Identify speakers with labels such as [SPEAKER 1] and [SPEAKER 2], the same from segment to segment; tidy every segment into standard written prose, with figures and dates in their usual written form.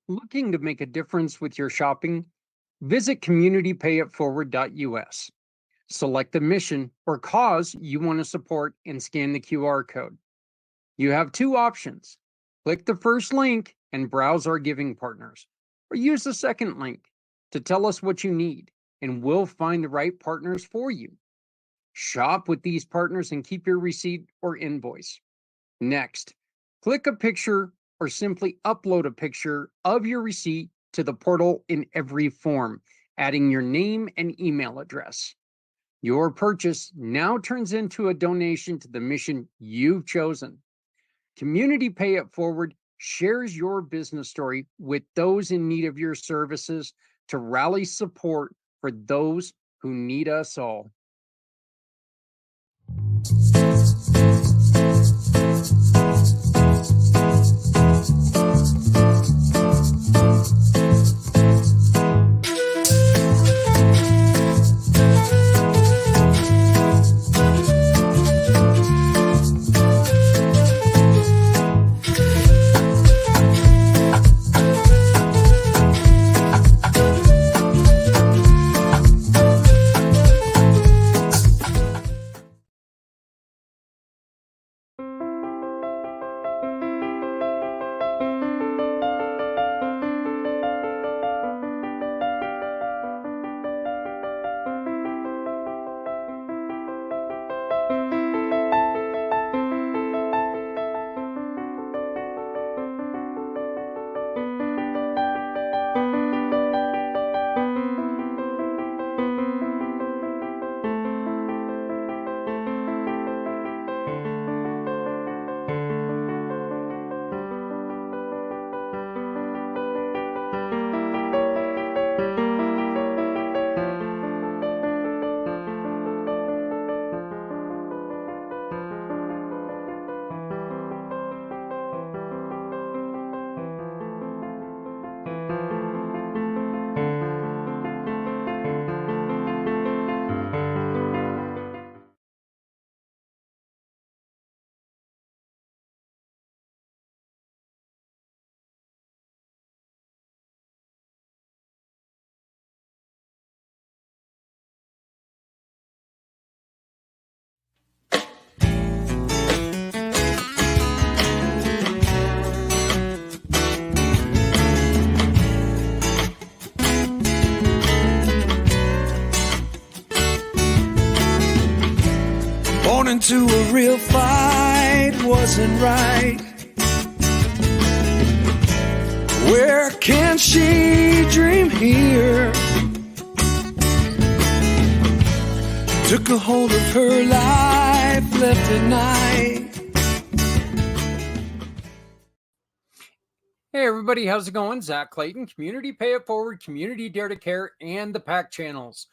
[SPEAKER 1] Looking to make a difference with your shopping? Visit communitypayitforward.us. Select the mission or cause you want to support and scan the QR code. You have two options. Click the first link and browse our giving partners, or use the second link to tell us what you need, and we'll find the right partners for you. Shop with these partners and keep your receipt or invoice. Next, click a picture or simply upload a picture of your receipt to the portal in every form, adding your name and email address. Your purchase now turns into a donation to the mission you've chosen. Community Pay It Forward shares your business story with those in need of your services to rally support for those who need us all.
[SPEAKER 2] Born into a real fight wasn't right. Where can she dream here? Took a hold of her life, left at night.
[SPEAKER 1] Hey everybody, how's it going? Zach Clayton, Community Pay It Forward, Community Dare to Care, and the PAC channels.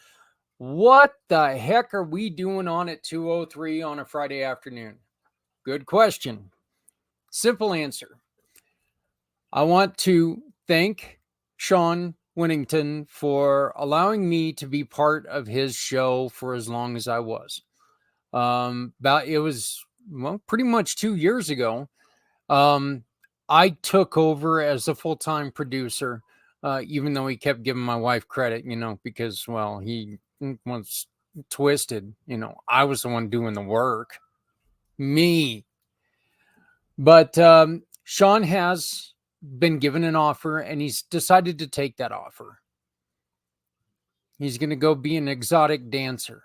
[SPEAKER 1] What the heck are we doing on at 2:03 on a Friday afternoon? Good question. Simple answer. I want to thank Sean Winnington for allowing me to be part of his show for as long as I was. It was pretty much 2 years ago. I took over as a full-time producer, even though he kept giving my wife credit, because, he was twisted. I was the one doing the work. Me. But Sean has been given an offer, and he's decided to take that offer. He's going to go be an exotic dancer.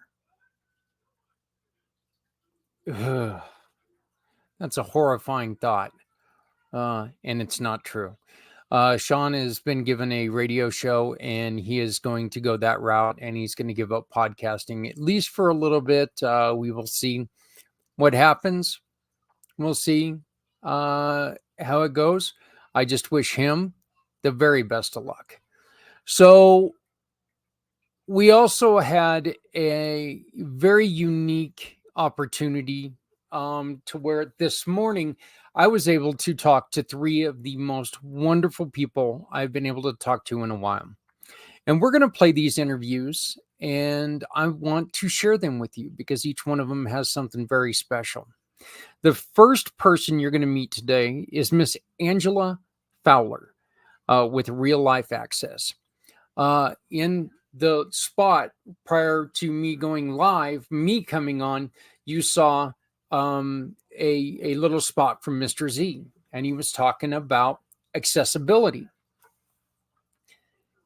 [SPEAKER 1] Ugh. That's a horrifying thought. And it's not true. Sean has been given a radio show, and he is going to go that route, and he's going to give up podcasting, at least for a little bit. We will see what happens. We'll see how it goes. I just wish him the very best of luck. So we also had a very unique opportunity to where this morning I was able to talk to three of the most wonderful people I've been able to talk to in a while. And we're going to play these interviews, and I want to share them with you because each one of them has something very special. The first person you're going to meet today is Miss Angela Fowler. with real life access. In the spot prior to me going live, me coming on, you saw a little spot from Mr. Z, and he was talking about accessibility.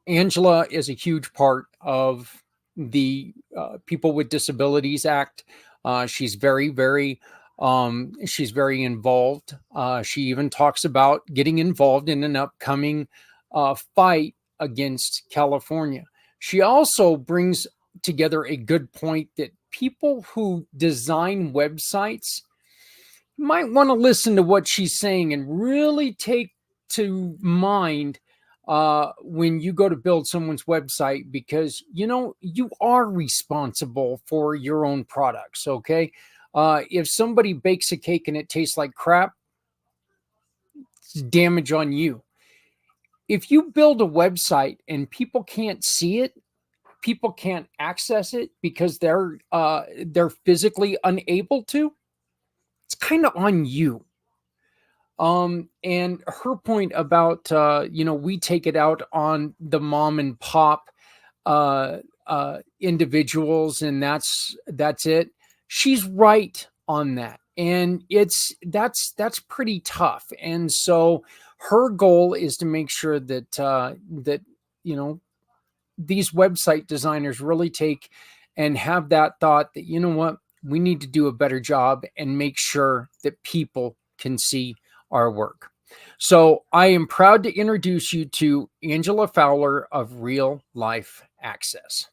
[SPEAKER 1] Angela is a huge part of the People with Disabilities Act. She's very involved. She even talks about getting involved in an upcoming fight against California. She also brings together a good point that people who design websites might want to listen to what she's saying and really take to mind when you go to build someone's website, because you are responsible for your own products. Okay, if somebody bakes a cake and it tastes like crap, it's damage on you. If you build a website and people can't see it, people can't access it because they're physically unable to, it's kind of on you. And her point about we take it out on the mom and pop individuals, and that's it. She's right on that, and that's pretty tough. And so her goal is to make sure that these website designers really take and have that thought that, what, we need to do a better job and make sure that people can see our work. So I am proud to introduce you to Angela Fowler of Real Life Access.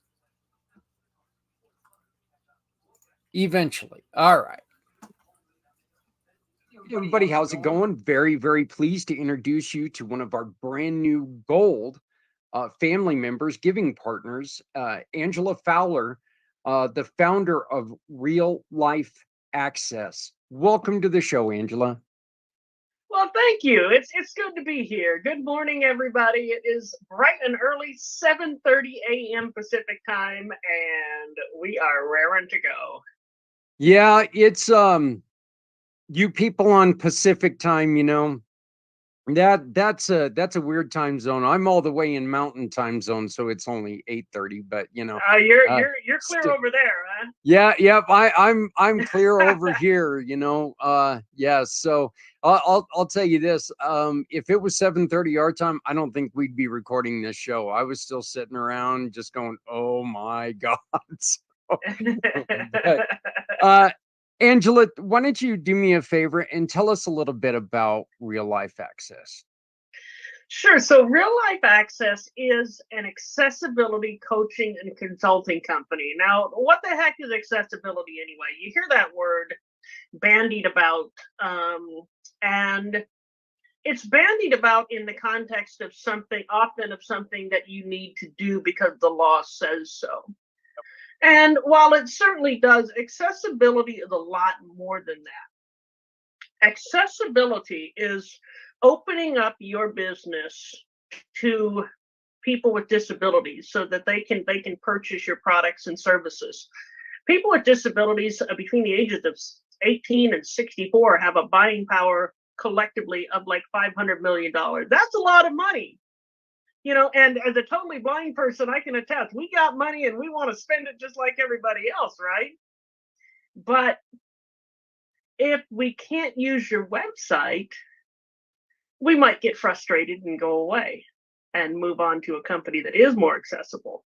[SPEAKER 1] Eventually. All right. Hey everybody, how's it going? Very pleased to introduce you to one of our brand new gold family members, giving partners, Angela Fowler, the founder of Real Life Access. Welcome to the show, Angela.
[SPEAKER 3] Well, thank you. It's good to be here. Good morning, everybody. It is bright and early, 7:30 a.m. Pacific time, and we are raring to go.
[SPEAKER 1] Yeah, it's you people on Pacific time, that's a weird time zone. I'm all the way in Mountain time zone, so it's only 8:30. But
[SPEAKER 3] you're clear over there, huh?
[SPEAKER 1] Yeah, I'm clear over here. Yeah. So I'll tell you this: if it was 7:30 our time, I don't think we'd be recording this show. I was still sitting around just going, "Oh my God." But, Angela, why don't you do me a favor and tell us a little bit about Real Life Access?
[SPEAKER 3] Sure. So Real Life Access is an accessibility coaching and consulting company. Now, what the heck is accessibility anyway? You hear that word bandied about, and it's bandied about in the context of something that you need to do because the law says so. And while it certainly does, accessibility is a lot more than that. Accessibility is opening up your business to people with disabilities so that they can purchase your products and services. People with disabilities between the ages of 18 and 64 have a buying power collectively of like $500 million. That's a lot of money. And as a totally blind person, I can attest, we got money and we want to spend it just like everybody else, right? But if we can't use your website, we might get frustrated and go away and move on to a company that is more accessible.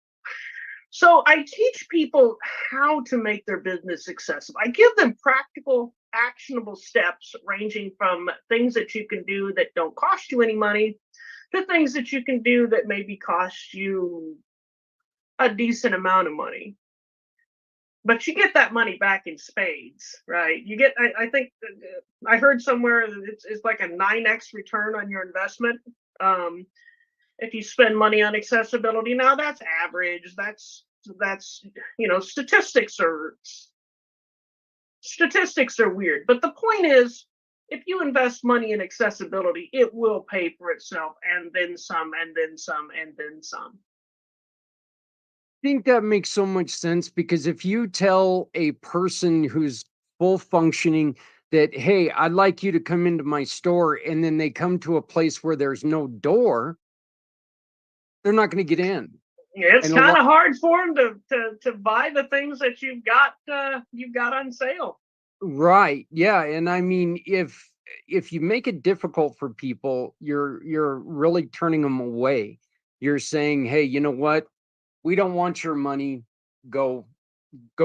[SPEAKER 3] So I teach people how to make their business accessible. I give them practical, actionable steps ranging from things that you can do that don't cost you any money to things that you can do that maybe cost you a decent amount of money. But you get that money back in spades, right? You get, I think, I heard somewhere that it's like a 9x return on your investment if you spend money on accessibility. Now that's average. That's statistics are weird. But the point is, if you invest money in accessibility, it will pay for itself, and then some, and then some, and then some.
[SPEAKER 1] I think that makes so much sense, because if you tell a person who's full functioning that, hey, I'd like you to come into my store, and then they come to a place where there's no door, they're not going to get in.
[SPEAKER 3] It's
[SPEAKER 1] And
[SPEAKER 3] kind of hard for them to buy the things that you've got on sale.
[SPEAKER 1] Right. Yeah. And I mean, if you make it difficult for people, you're really turning them away. You're saying, hey, you know what? We don't want your money. Go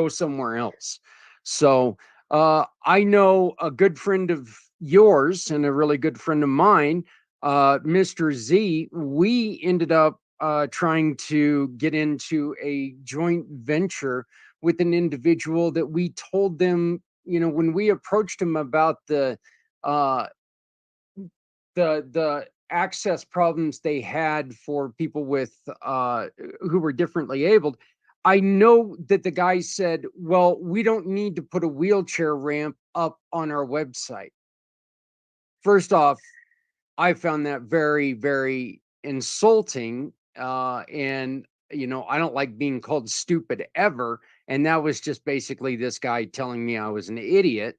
[SPEAKER 1] somewhere else. So I know a good friend of yours and a really good friend of mine, Mr. Z. We ended up trying to get into a joint venture with an individual that we told them, when we approached him about uh, the access problems they had for people with who were differently abled. I know that the guy said, well, we don't need to put a wheelchair ramp up on our website. First off, I found that very, very insulting. And, I don't like being called stupid ever. And that was just basically this guy telling me I was an idiot.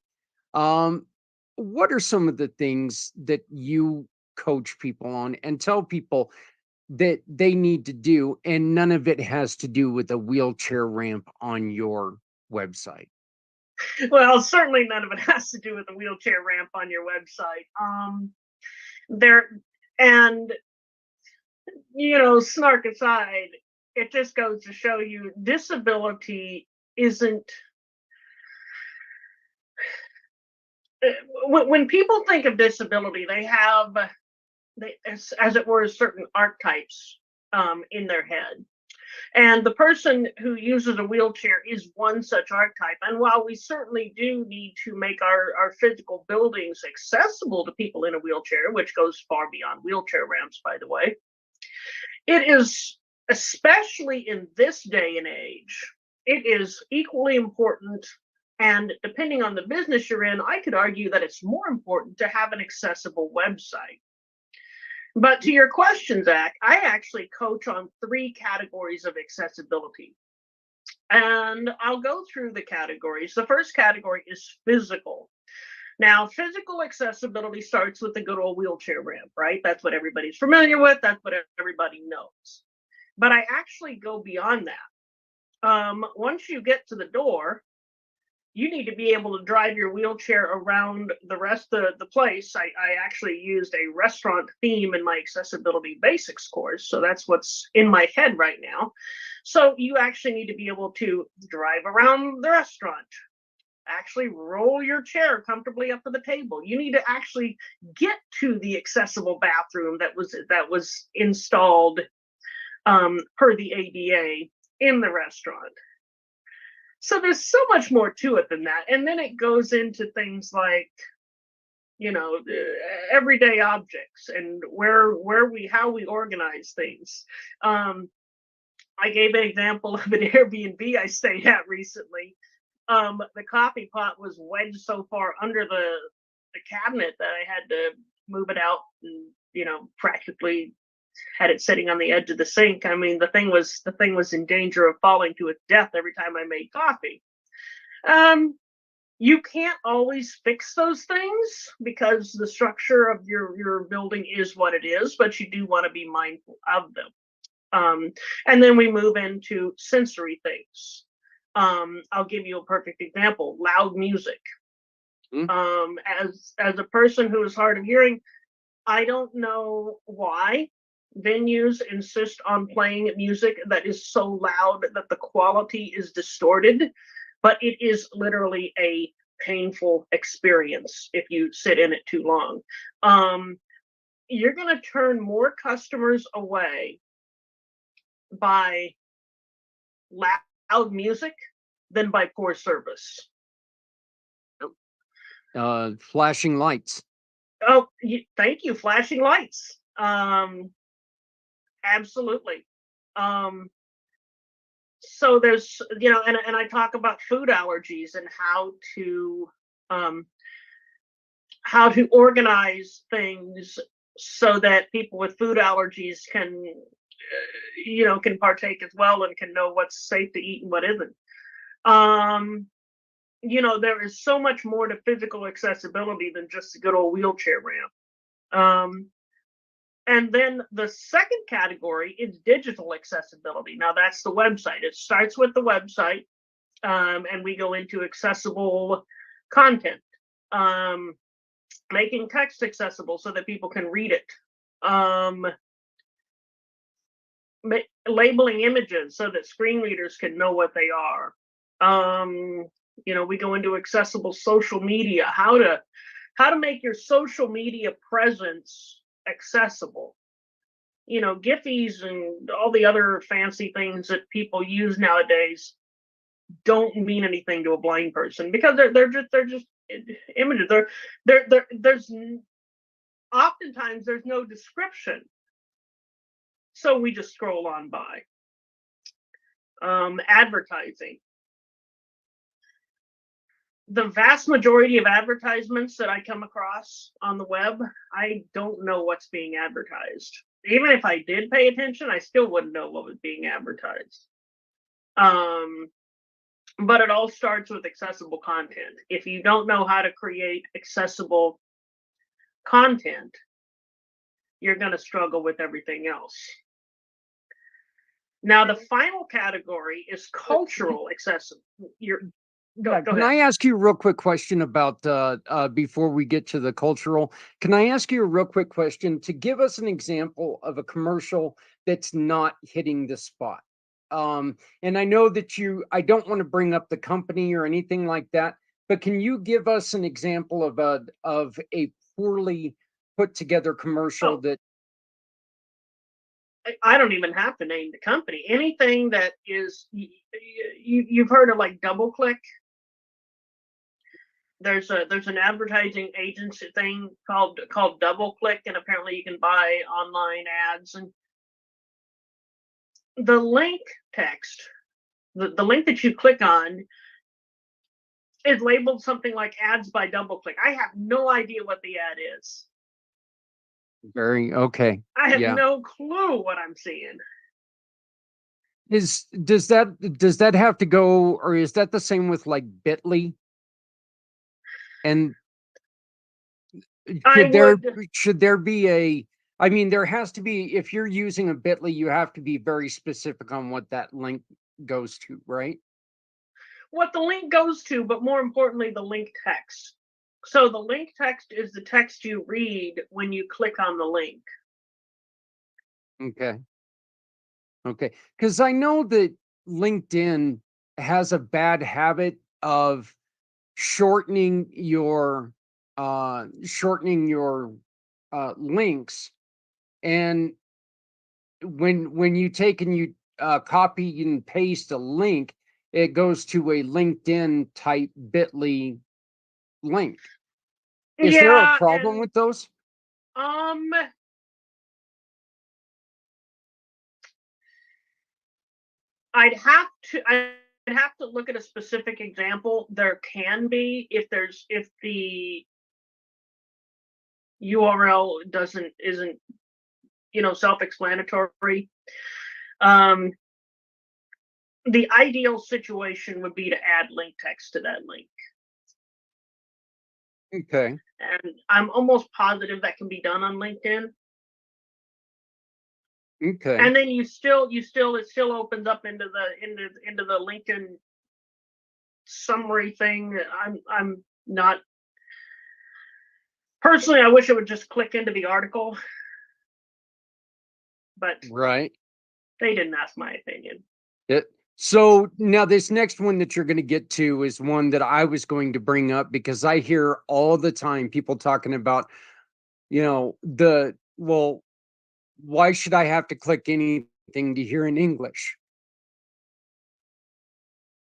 [SPEAKER 1] What are some of the things that you coach people on and tell people that they need to do, and none of it has to do with a wheelchair ramp on your website?
[SPEAKER 3] Well, certainly none of it has to do with the wheelchair ramp on your website. There and snark aside, it just goes to show you disability isn't. When people think of disability, they have, as it were, certain archetypes in their head. And the person who uses a wheelchair is one such archetype. And while we certainly do need to make our physical buildings accessible to people in a wheelchair, which goes far beyond wheelchair ramps, by the way, it is, especially in this day and age, it is equally important. And depending on the business you're in, I could argue that it's more important to have an accessible website. But to your question, Zach, I actually coach on 3 categories of accessibility. And I'll go through the categories. The first category is physical. Now, physical accessibility starts with the good old wheelchair ramp, right? That's what everybody's familiar with. That's what everybody knows. But I actually go beyond that. Once you get to the door, you need to be able to drive your wheelchair around the rest of the place. I actually used a restaurant theme in my accessibility basics course, so that's what's in my head right now. So you actually need to be able to drive around the restaurant, actually roll your chair comfortably up to the table. You need to actually get to the accessible bathroom that was installed per the ADA in the restaurant. So there's so much more to it than that. And then it goes into things like, everyday objects and how we organize things. I gave an example of an Airbnb I stayed at recently. The coffee pot was wedged so far under the cabinet that I had to move it out and, practically had it sitting on the edge of the sink. I mean, the thing was in danger of falling to its death every time I made coffee. You can't always fix those things because the structure of your building is what it is, but you do want to be mindful of them. And then we move into sensory things. I'll give you a perfect example: loud music. As a person who is hard of hearing, I don't know why venues insist on playing music that is so loud that the quality is distorted, but it is literally a painful experience if you sit in it too long. You're going to turn more customers away by loud music than by poor service.
[SPEAKER 1] Flashing lights.
[SPEAKER 3] Oh, thank you. Flashing lights. Absolutely. So there's, and I talk about food allergies and how to organize things so that people with food allergies can partake as well and can know what's safe to eat and what isn't. There is so much more to physical accessibility than just a good old wheelchair ramp. And then the second category is digital accessibility. Now that's the website. It starts with the website, and we go into accessible content, making text accessible so that people can read it, labeling images so that screen readers can know what they are. We go into accessible social media, how to make your social media presence accessible. Giphies and all the other fancy things that people use nowadays don't mean anything to a blind person, because they're just images. There's oftentimes there's no description, so we just scroll on by. Advertising. The vast majority of advertisements that I come across on the web, I don't know what's being advertised. Even if I did pay attention, I still wouldn't know what was being advertised. But it all starts with accessible content. If you don't know how to create accessible content, you're going to struggle with everything else. Now, the final category is cultural accessible. Go
[SPEAKER 1] Can
[SPEAKER 3] ahead.
[SPEAKER 1] I ask you a real quick question about before we get to the cultural? Can I ask you a real quick question to give us an example of a commercial that's not hitting the spot? And I know that I don't want to bring up the company or anything like that, but can you give us an example of a poorly put together commercial that?
[SPEAKER 3] I don't even have to name the company. Anything that is, you've heard of like DoubleClick. There's an advertising agency thing called DoubleClick, and apparently you can buy online ads. And the link text, the link that you click on, is labeled something like "ads by DoubleClick." I have no idea what the ad is.
[SPEAKER 1] Very okay.
[SPEAKER 3] I have no clue what I'm seeing.
[SPEAKER 1] Does that have to go, or is that the same with like Bitly? And should there be I mean, there has to be, if you're using a Bitly, you have to be very specific on what that link goes to, right?
[SPEAKER 3] What the link goes to, but more importantly, the link text. So the link text is the text you read when you click on the link.
[SPEAKER 1] Okay. Because I know that LinkedIn has a bad habit of shortening your links, and when you take and you copy and paste a link, it goes to a LinkedIn type Bitly link. Is there a problem with those?
[SPEAKER 3] I'd have to look at a specific example. There can be, if the URL isn't self-explanatory. The ideal situation would be to add link text to that link.
[SPEAKER 1] Okay.
[SPEAKER 3] And I'm almost positive that can be done on LinkedIn.
[SPEAKER 1] Okay.
[SPEAKER 3] And then it still opens up into the LinkedIn summary thing. I'm not personally, I wish it would just click into the article. But
[SPEAKER 1] right.
[SPEAKER 3] They didn't ask my opinion.
[SPEAKER 1] So now this next one that you're going to get to is one that I was going to bring up, because I hear all the time people talking about, why should I have to click anything to hear in English?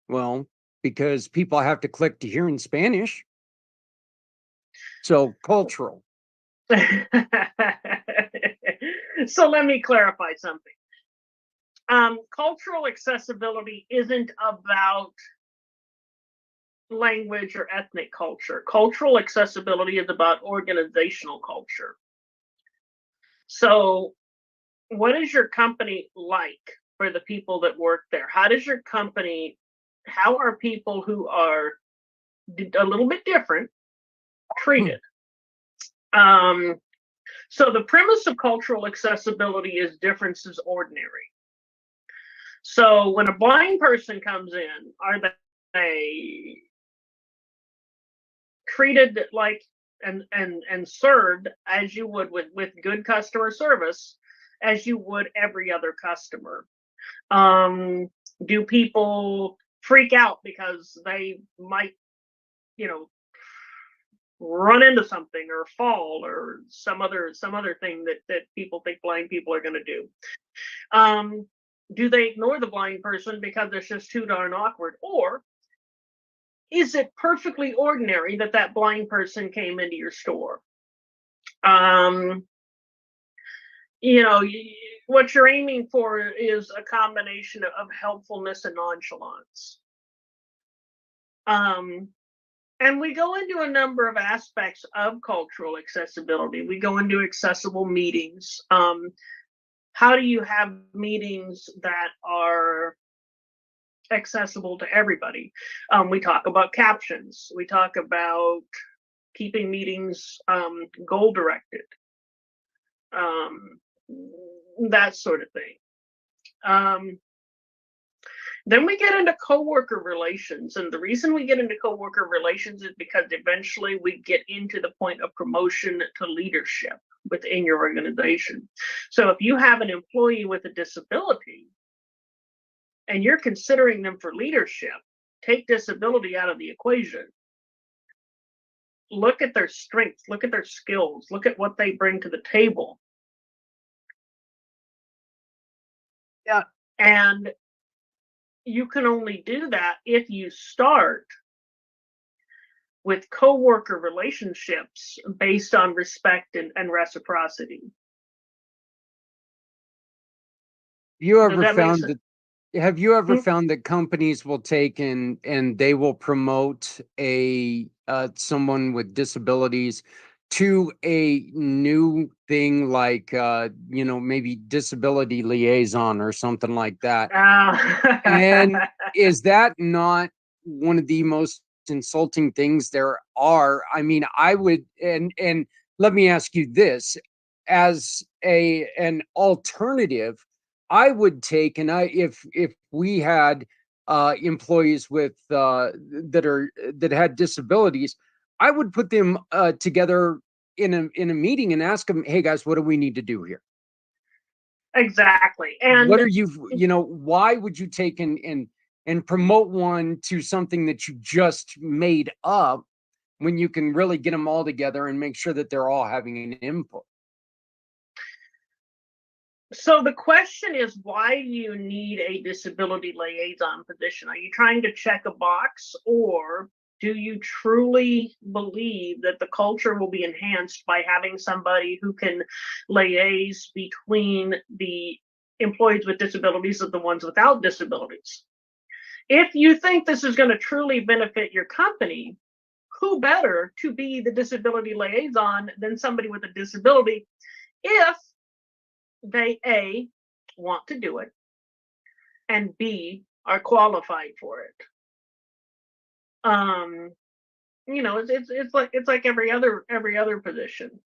[SPEAKER 1] Well, because people have to click to hear in Spanish. So cultural.
[SPEAKER 3] So let me clarify something. Cultural accessibility isn't about language or ethnic culture. Cultural accessibility is about organizational culture. So what is your company like for the people that work there? How are people who are a little bit different treated? So the premise of cultural accessibility is difference is ordinary. So when a blind person comes in, are they treated like and served as you would with good customer service, as you would every other customer? Do people freak out because they might, run into something or fall or some other thing that people think blind people are going to do? Do they ignore the blind person because it's just too darn awkward? Or is it perfectly ordinary that blind person came into your store? What you're aiming for is a combination of helpfulness and nonchalance. And we go into a number of aspects of cultural accessibility. We go into accessible meetings. How do you have meetings that are accessible to everybody? We talk about captions. We talk about keeping meetings goal directed, that sort of thing. Then we get into coworker relations, and the reason we get into coworker relations is because eventually we get into the point of promotion to leadership within your organization. So if you have an employee with a disability and you're considering them for leadership, take disability out of the equation. Look at their strengths, look at their skills, look at what they bring to the table.
[SPEAKER 1] Yeah.
[SPEAKER 3] And you can only do that if you start with coworker relationships based on respect and reciprocity.
[SPEAKER 1] Have you ever found that companies will take and they will promote someone with disabilities to a new thing like maybe disability liaison or something like that? And is that not one of the most insulting things there are? I mean, I would, and let me ask you this, as an alternative, I would take, and if we had employees with that had disabilities, I would put them together in a meeting and ask them, "Hey guys, what do we need to do here?"
[SPEAKER 3] Exactly. And
[SPEAKER 1] what are why would you take and promote one to something that you just made up when you can really get them all together and make sure that they're all having an input?
[SPEAKER 3] So the question is, why do you need a disability liaison position? Are you trying to check a box, or do you truly believe that the culture will be enhanced by having somebody who can liaise between the employees with disabilities and the ones without disabilities? If you think this is going to truly benefit your company, who better to be the disability liaison than somebody with a disability, if they A, want to do it, and B, are qualified for it. It's like every other position.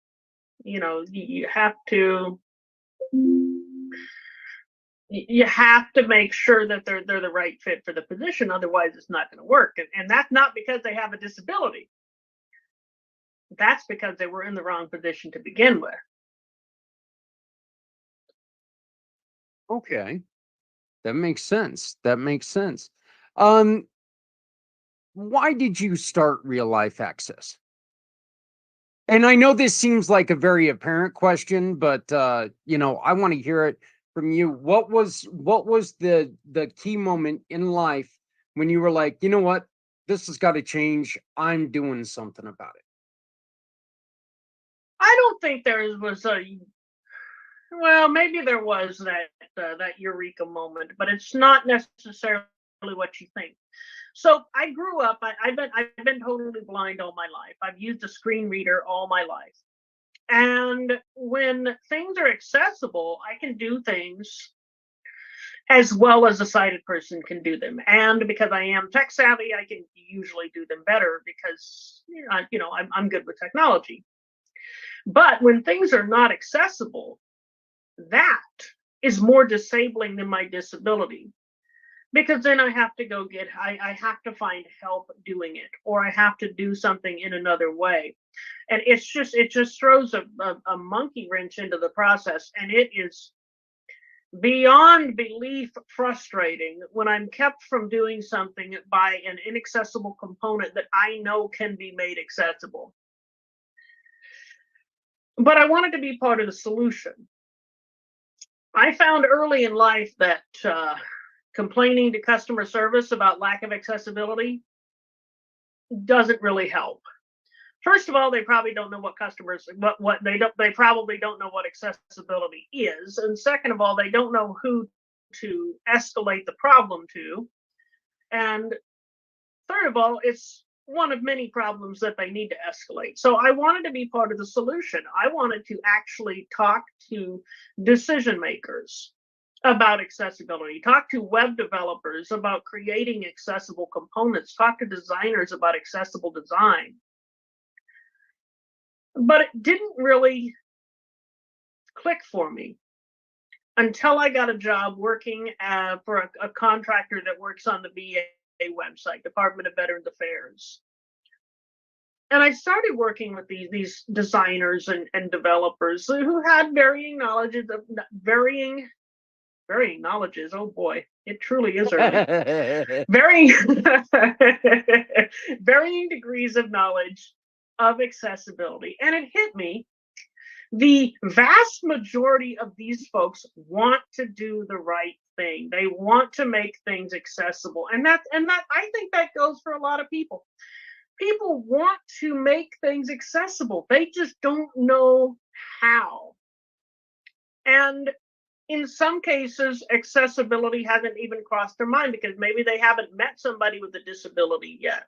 [SPEAKER 3] You have to make sure that they're the right fit for the position, otherwise it's not going to work. And that's not because they have a disability. That's because they were in the wrong position to begin with.
[SPEAKER 1] Okay. That makes sense. Why did you start Real Life Access? And I know this seems like a very apparent question, but I want to hear it from you. What was the key moment in life when you were like, you know what, this has got to change, I'm doing something about it?
[SPEAKER 3] I don't think there was maybe there was that eureka moment, but it's not necessarily what you think. So I grew up, I've been totally blind all my life. I've used a screen reader all my life. And when things are accessible, I can do things as well as a sighted person can do them. And because I am tech savvy, I can usually do them better because I'm good with technology. But when things are not accessible, that is more disabling than my disability. Because then I have to go I have to find help doing it, or I have to do something in another way. And it just throws a monkey wrench into the process. And it is beyond belief frustrating when I'm kept from doing something by an inaccessible component that I know can be made accessible. But I wanted to be part of the solution. I found early in life that complaining to customer service about lack of accessibility doesn't really help. First of all, they probably don't know what they probably don't know what accessibility is. And second of all, they don't know who to escalate the problem to. And third of all, it's one of many problems that they need to escalate. So I wanted to be part of the solution. I wanted to actually talk to decision makers about accessibility, talk to web developers about creating accessible components, talk to designers about accessible design. But it didn't really click for me until I got a job working for a contractor that works on the VA website, Department of Veterans Affairs. And I started working with these designers and developers who had varying knowledges. Oh boy, it truly is early. Varying degrees of knowledge of accessibility. And it hit me. The vast majority of these folks want to do the right thing. They want to make things accessible. And that I think that goes for a lot of people. People want to make things accessible. They just don't know how. And in some cases, accessibility hasn't even crossed their mind because maybe they haven't met somebody with a disability yet.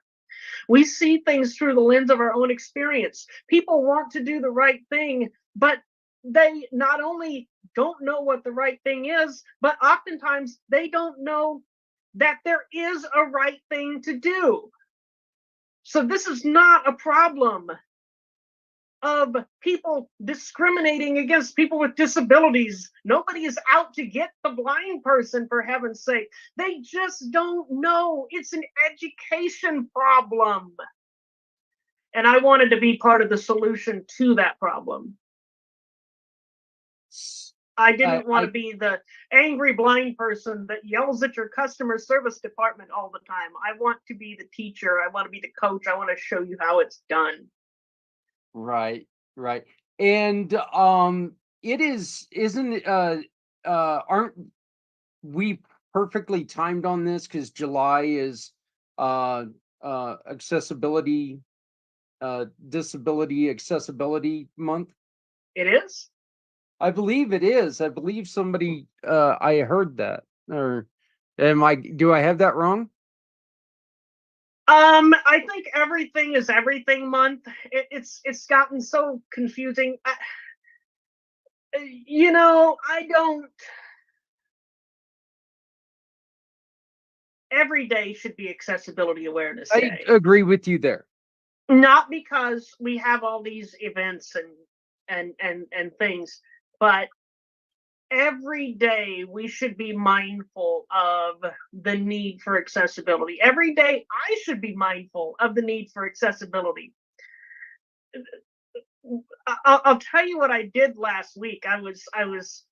[SPEAKER 3] We see things through the lens of our own experience. People want to do the right thing, but they not only don't know what the right thing is, but oftentimes they don't know that there is a right thing to do. So this is not a problem of people discriminating against people with disabilities. Nobody is out to get the blind person, for heaven's sake. They just don't know. It's an education problem. And I wanted to be part of the solution to that problem. I didn't want to be the angry blind person that yells at your customer service department all the time. I want to be the teacher. I want to be the coach. I want to show you how it's done.
[SPEAKER 1] Right. And it isn't aren't we perfectly timed on this, because July is accessibility disability accessibility month?
[SPEAKER 3] It is?
[SPEAKER 1] I believe it is. I believe somebody I heard that. Or do I have that wrong?
[SPEAKER 3] I think everything is everything month. It's gotten so confusing. Every day should be Accessibility Awareness Day.
[SPEAKER 1] I agree with you there.
[SPEAKER 3] Not because we have all these events and things, but every day we should be mindful of the need for accessibility. Every day I should be mindful of the need for accessibility. I'll tell you what I did last week. I was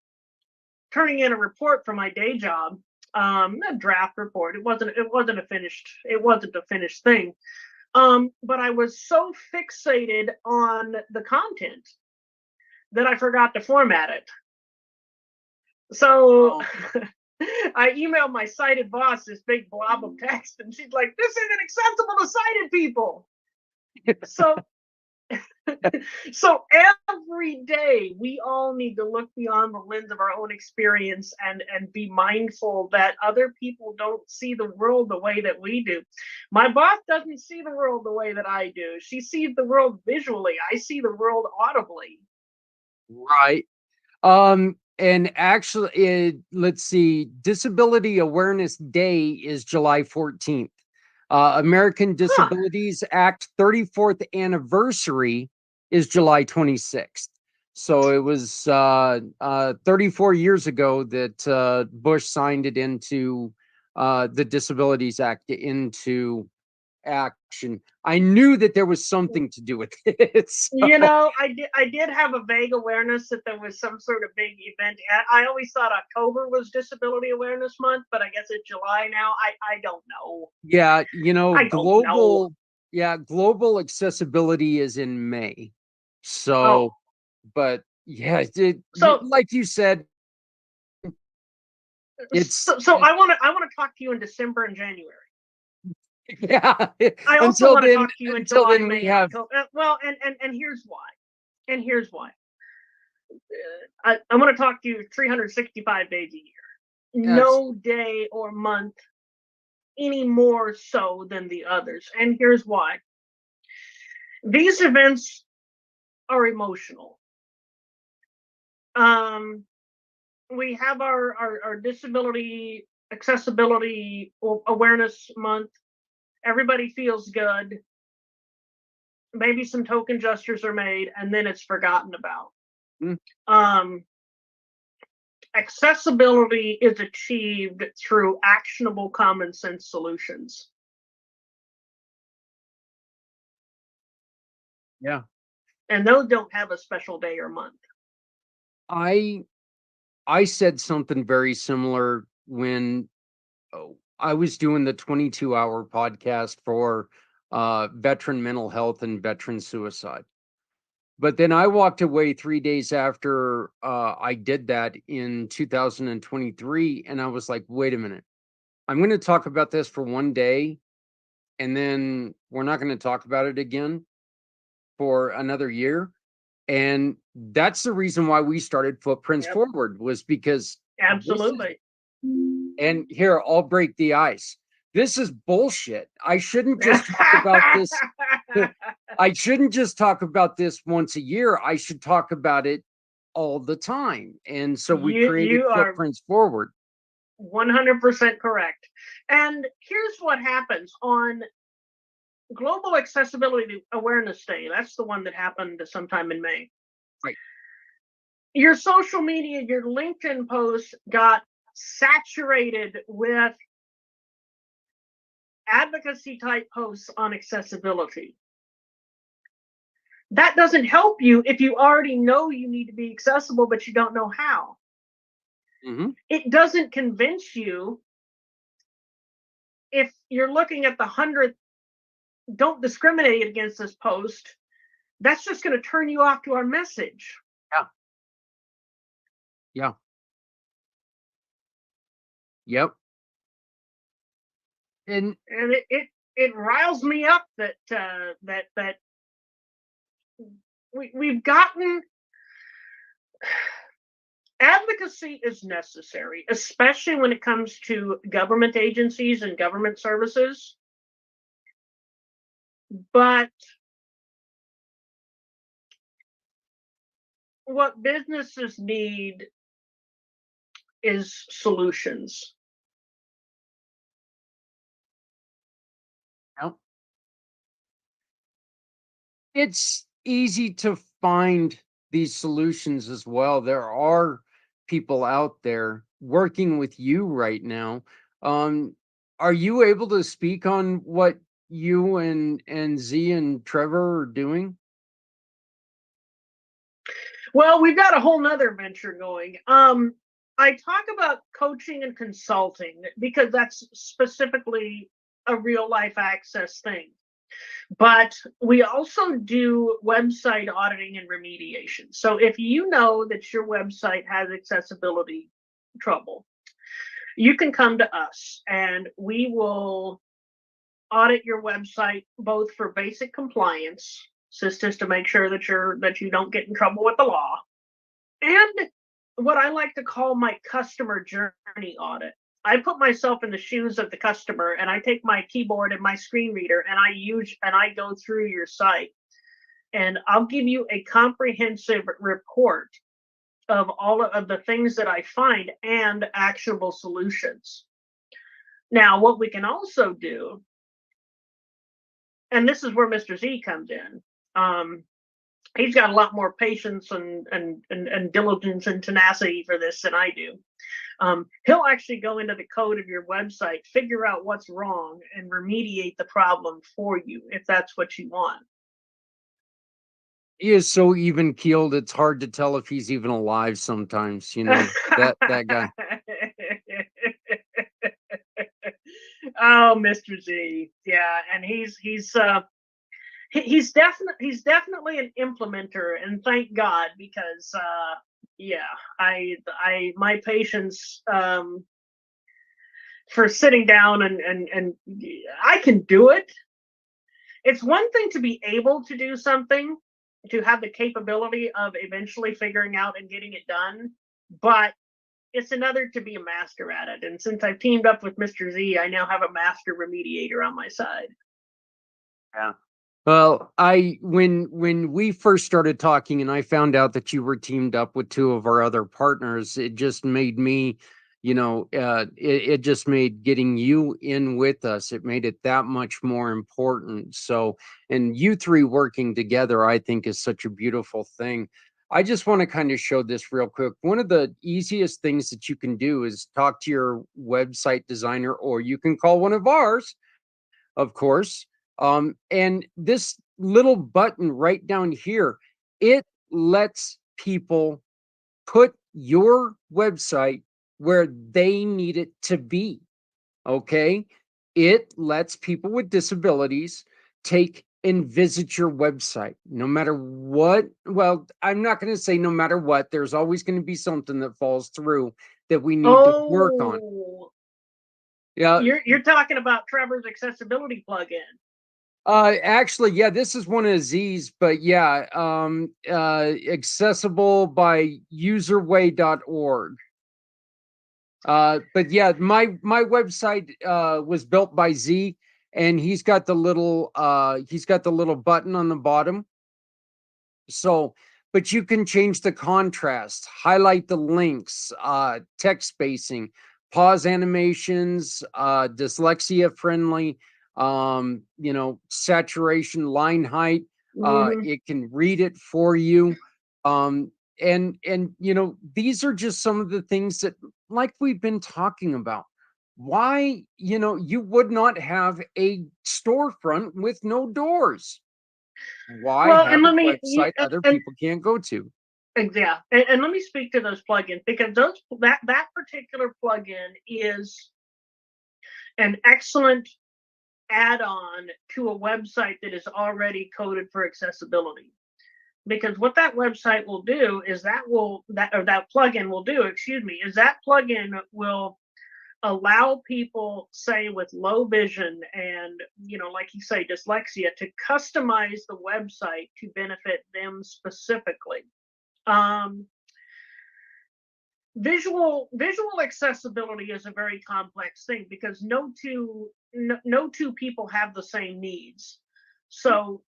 [SPEAKER 3] turning in a report for my day job, a draft report. It wasn't a finished thing. But I was so fixated on the content that I forgot to format it. So I emailed my sighted boss this big blob of text, and she's like, "This isn't accessible to sighted people." So every day we all need to look beyond the lens of our own experience and be mindful that other people don't see the world the way that we do. My boss doesn't see the world the way that I do. She sees the world visually. I see the world audibly.
[SPEAKER 1] Right. And actually, let's see, Disability Awareness Day is July 14th. American Disabilities Act 34th anniversary is July 26th. So it was 34 years ago that Bush signed it into the Disabilities Act into action. I knew that there was something to do with it. So.
[SPEAKER 3] You know, I did have a vague awareness that there was some sort of big event. I always thought October was Disability Awareness Month, but I guess it's July now. I don't know.
[SPEAKER 1] Yeah, you know,
[SPEAKER 3] I don't know.
[SPEAKER 1] global accessibility is in May. So, but yeah,
[SPEAKER 3] So
[SPEAKER 1] like you said, it's
[SPEAKER 3] so I want to talk to you in December and January.
[SPEAKER 1] yeah.
[SPEAKER 3] I also want to talk to you in
[SPEAKER 1] until
[SPEAKER 3] July,
[SPEAKER 1] then
[SPEAKER 3] May,
[SPEAKER 1] we have
[SPEAKER 3] October. Well, and here's why. And here's why. I want to talk to you 365 days a year. No day or month any more so than the others. And here's why. These events are emotional. We have our Disability Accessibility Awareness Month. Everybody feels good. Maybe some token gestures are made, and then it's forgotten about. Accessibility is achieved through actionable common sense solutions.
[SPEAKER 1] Yeah.
[SPEAKER 3] And those don't have a special day or month.
[SPEAKER 1] I said something very similar when I was doing the 22-hour podcast for veteran mental health and veteran suicide. But then I walked away 3 days after I did that in 2023, and I was like, wait a minute. I'm going to talk about this for one day, and then we're not going to talk about it again for another year. And that's the reason why we started Footprints Forward, was because
[SPEAKER 3] absolutely.
[SPEAKER 1] And here, I'll break the ice. This is bullshit. I shouldn't just talk about this. I shouldn't just talk about this once a year. I should talk about it all the time. And so we created Footprints Forward.
[SPEAKER 3] 100% correct. And here's what happens on Global Accessibility Awareness Day. That's the one that happened sometime in May.
[SPEAKER 1] Right.
[SPEAKER 3] Your social media, your LinkedIn posts got saturated with advocacy type posts on accessibility. That doesn't help you if you already know you need to be accessible, but you don't know how. It doesn't convince you if you're looking at the 100th don't discriminate against this post. That's just going to turn you off to our message.
[SPEAKER 1] Yeah. Yep. And
[SPEAKER 3] it riles me up that we've gotten. Advocacy is necessary, especially when it comes to government agencies and government services. But what businesses need is solutions.
[SPEAKER 1] Yep. It's easy to find these solutions as well. There are people out there working with you right now. Are you able to speak on what you and Z and Trevor are doing?
[SPEAKER 3] Well, we've got a whole nother venture going. I talk about coaching and consulting because that's specifically a real life access thing. But we also do website auditing and remediation. So if you know that your website has accessibility trouble, you can come to us and we will audit your website both for basic compliance, just to make sure that you don't get in trouble with the law, and what I like to call my customer journey audit. I put myself in the shoes of the customer and I take my keyboard and my screen reader and I go through your site and I'll give you a comprehensive report of all of the things that I find and actionable solutions. Now, what we can also do, and this is where Mr. Z comes in, he's got a lot more patience and diligence and tenacity for this than I do. He'll actually go into the code of your website, figure out what's wrong, and remediate the problem for you if that's what you want.
[SPEAKER 1] He is so even keeled. It's hard to tell if he's even alive sometimes. You know that guy.
[SPEAKER 3] Oh, Mr. Z, yeah, and he's definitely an implementer, and thank God, because yeah, I my patience for sitting down and I can do it. It's one thing to be able to do something, to have the capability of eventually figuring out and getting it done, but it's another to be a master at it. And since I've teamed up with Mr. Z, I now have a master remediator on my side.
[SPEAKER 1] Yeah. Well, when we first started talking and I found out that you were teamed up with two of our other partners, it just made me, it just made getting you in with us, it made it that much more important. So, and you three working together, I think, is such a beautiful thing. I just want to kind of show this real quick. One of the easiest things that you can do is talk to your website designer, or you can call one of ours, of course. And this little button right down here, it lets people put your website where they need it to be. Okay. It lets people with disabilities take and visit your website no matter what. Well, I'm not going to say no matter what. There's always going to be something that falls through that we need to work on.
[SPEAKER 3] Yeah. You're talking about Trevor's accessibility plugin.
[SPEAKER 1] Actually, yeah, this is one of Z's, but yeah, accessible by userway.org. But yeah, my website was built by Z, and he's got the little button on the bottom. So, but you can change the contrast, highlight the links, text spacing, pause animations, dyslexia friendly, saturation, line height. It can read it for you. And these are just some of the things that, like we've been talking about, why you would not have a storefront with no doors. Why have a website other people can't go to?
[SPEAKER 3] Yeah, and let me speak to those plugins, because that particular plugin is an excellent add-on to a website that is already coded for accessibility. Because what that website will do is that plugin will do, is that plugin will allow people, say, with low vision and, like you say, dyslexia, to customize the website to benefit them specifically. Visual accessibility is a very complex thing, because no two people have the same needs. So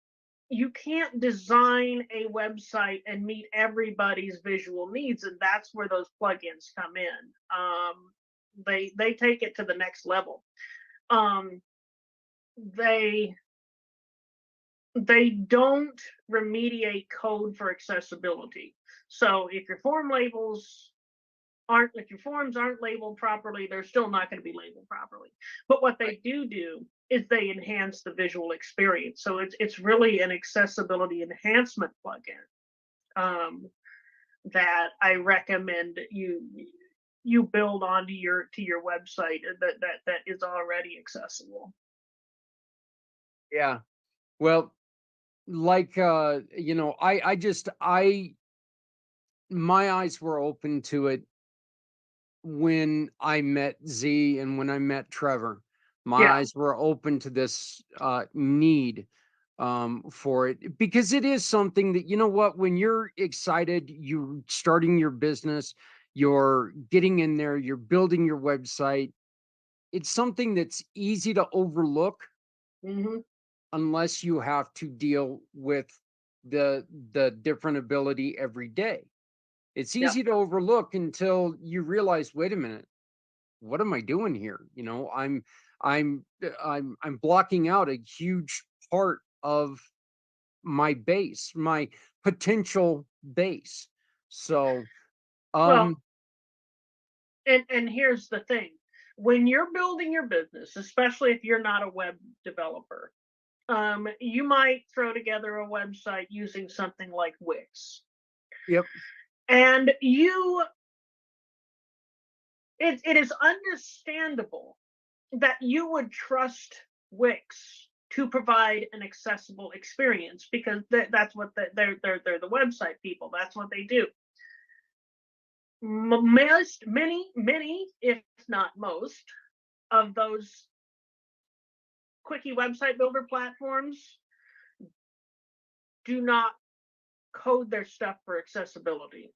[SPEAKER 3] you can't design a website and meet everybody's visual needs, and that's where those plugins come in. They take it to the next level. They don't remediate code for accessibility. So if your forms aren't labeled properly, they're still not going to be labeled properly. But what they do is they enhance the visual experience. So it's really an accessibility enhancement plugin that I recommend you build onto your website that is already accessible.
[SPEAKER 1] Yeah. Well, like my eyes were open to it when I met Z and when I met Trevor. My eyes were open to this need for it, because it is something that, when you're excited, you're starting your business, you're getting in there, you're building your website. It's something that's easy to overlook unless you have to deal with the different ability every day. It's easy to overlook until you realize, wait a minute, what am I doing here? I'm blocking out a huge part of my base, my potential base. So,
[SPEAKER 3] Well, and here's the thing. When you're building your business, especially if you're not a web developer, you might throw together a website using something like Wix.
[SPEAKER 1] yep.
[SPEAKER 3] And it is understandable that you would trust Wix to provide an accessible experience, because that's what they're the website people. That's what they do. Many, if not most, of those quickie website builder platforms do not code their stuff for accessibility.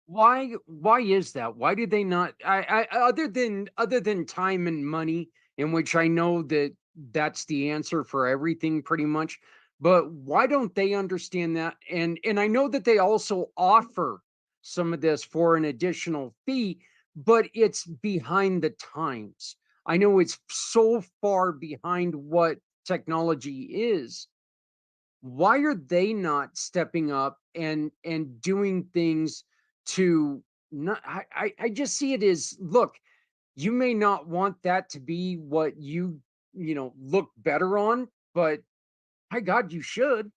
[SPEAKER 1] Why is that? Why did they not? I other than time and money, in which I know that that's the answer for everything pretty much. But why don't they understand that? And I know that they also offer some of this for an additional fee, but it's behind the times. I know it's so far behind what technology is. Why are they not stepping up and doing things to not? I just see it as, look, you may not want that to be what you look better on, but my God, you should,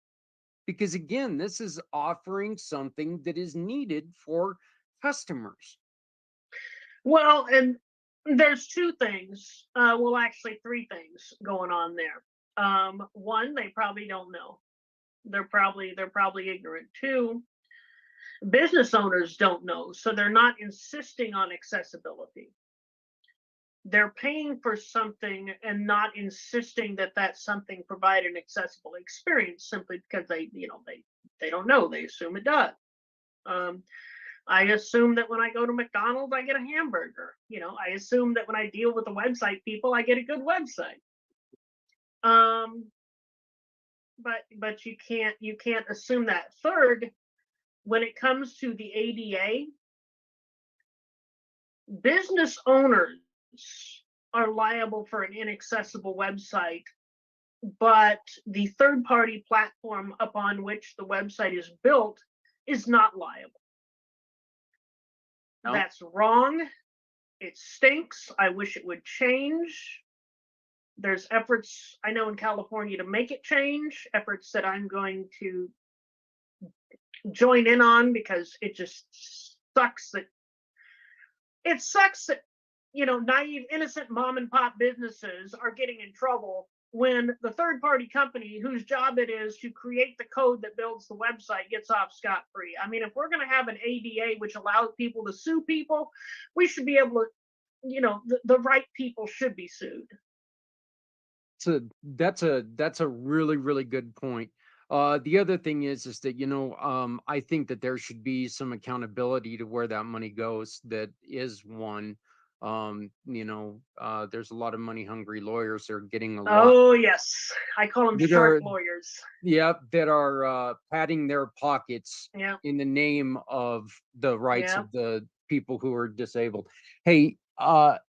[SPEAKER 1] because again, this is offering something that is needed for customers.
[SPEAKER 3] Well, and there's two things. Well, actually, three things going on there. One, they probably don't know. They're probably ignorant. Two, business owners don't know, so they're not insisting on accessibility. They're paying for something and not insisting that that something provide an accessible experience, simply because they don't know. They assume it does. I assume that when I go to McDonald's, I get a hamburger. I assume that when I deal with the website people, I get a good website. But you can't assume that. Third, when it comes to the ADA, business owners are liable for an inaccessible website, but the third-party platform upon which the website is built is not liable.
[SPEAKER 1] No.
[SPEAKER 3] That's wrong. It stinks. I wish it would change. There's efforts, I know, in California to make it change, efforts that I'm going to join in on, because it just sucks that naive, innocent mom and pop businesses are getting in trouble when the third party company whose job it is to create the code that builds the website gets off scot-free. I mean, if we're going to have an ADA which allows people to sue people, we should be able to, the right people should be sued.
[SPEAKER 1] So that's a really, really good point. The other thing is that I think that there should be some accountability to where that money goes. That is one. There's a lot of money hungry lawyers that are getting a lot.
[SPEAKER 3] Oh yes, I call them shark lawyers.
[SPEAKER 1] Yeah, that are padding their pockets
[SPEAKER 3] Yeah.
[SPEAKER 1] in the name of the rights
[SPEAKER 3] Yeah.
[SPEAKER 1] of the people who are disabled. Hey,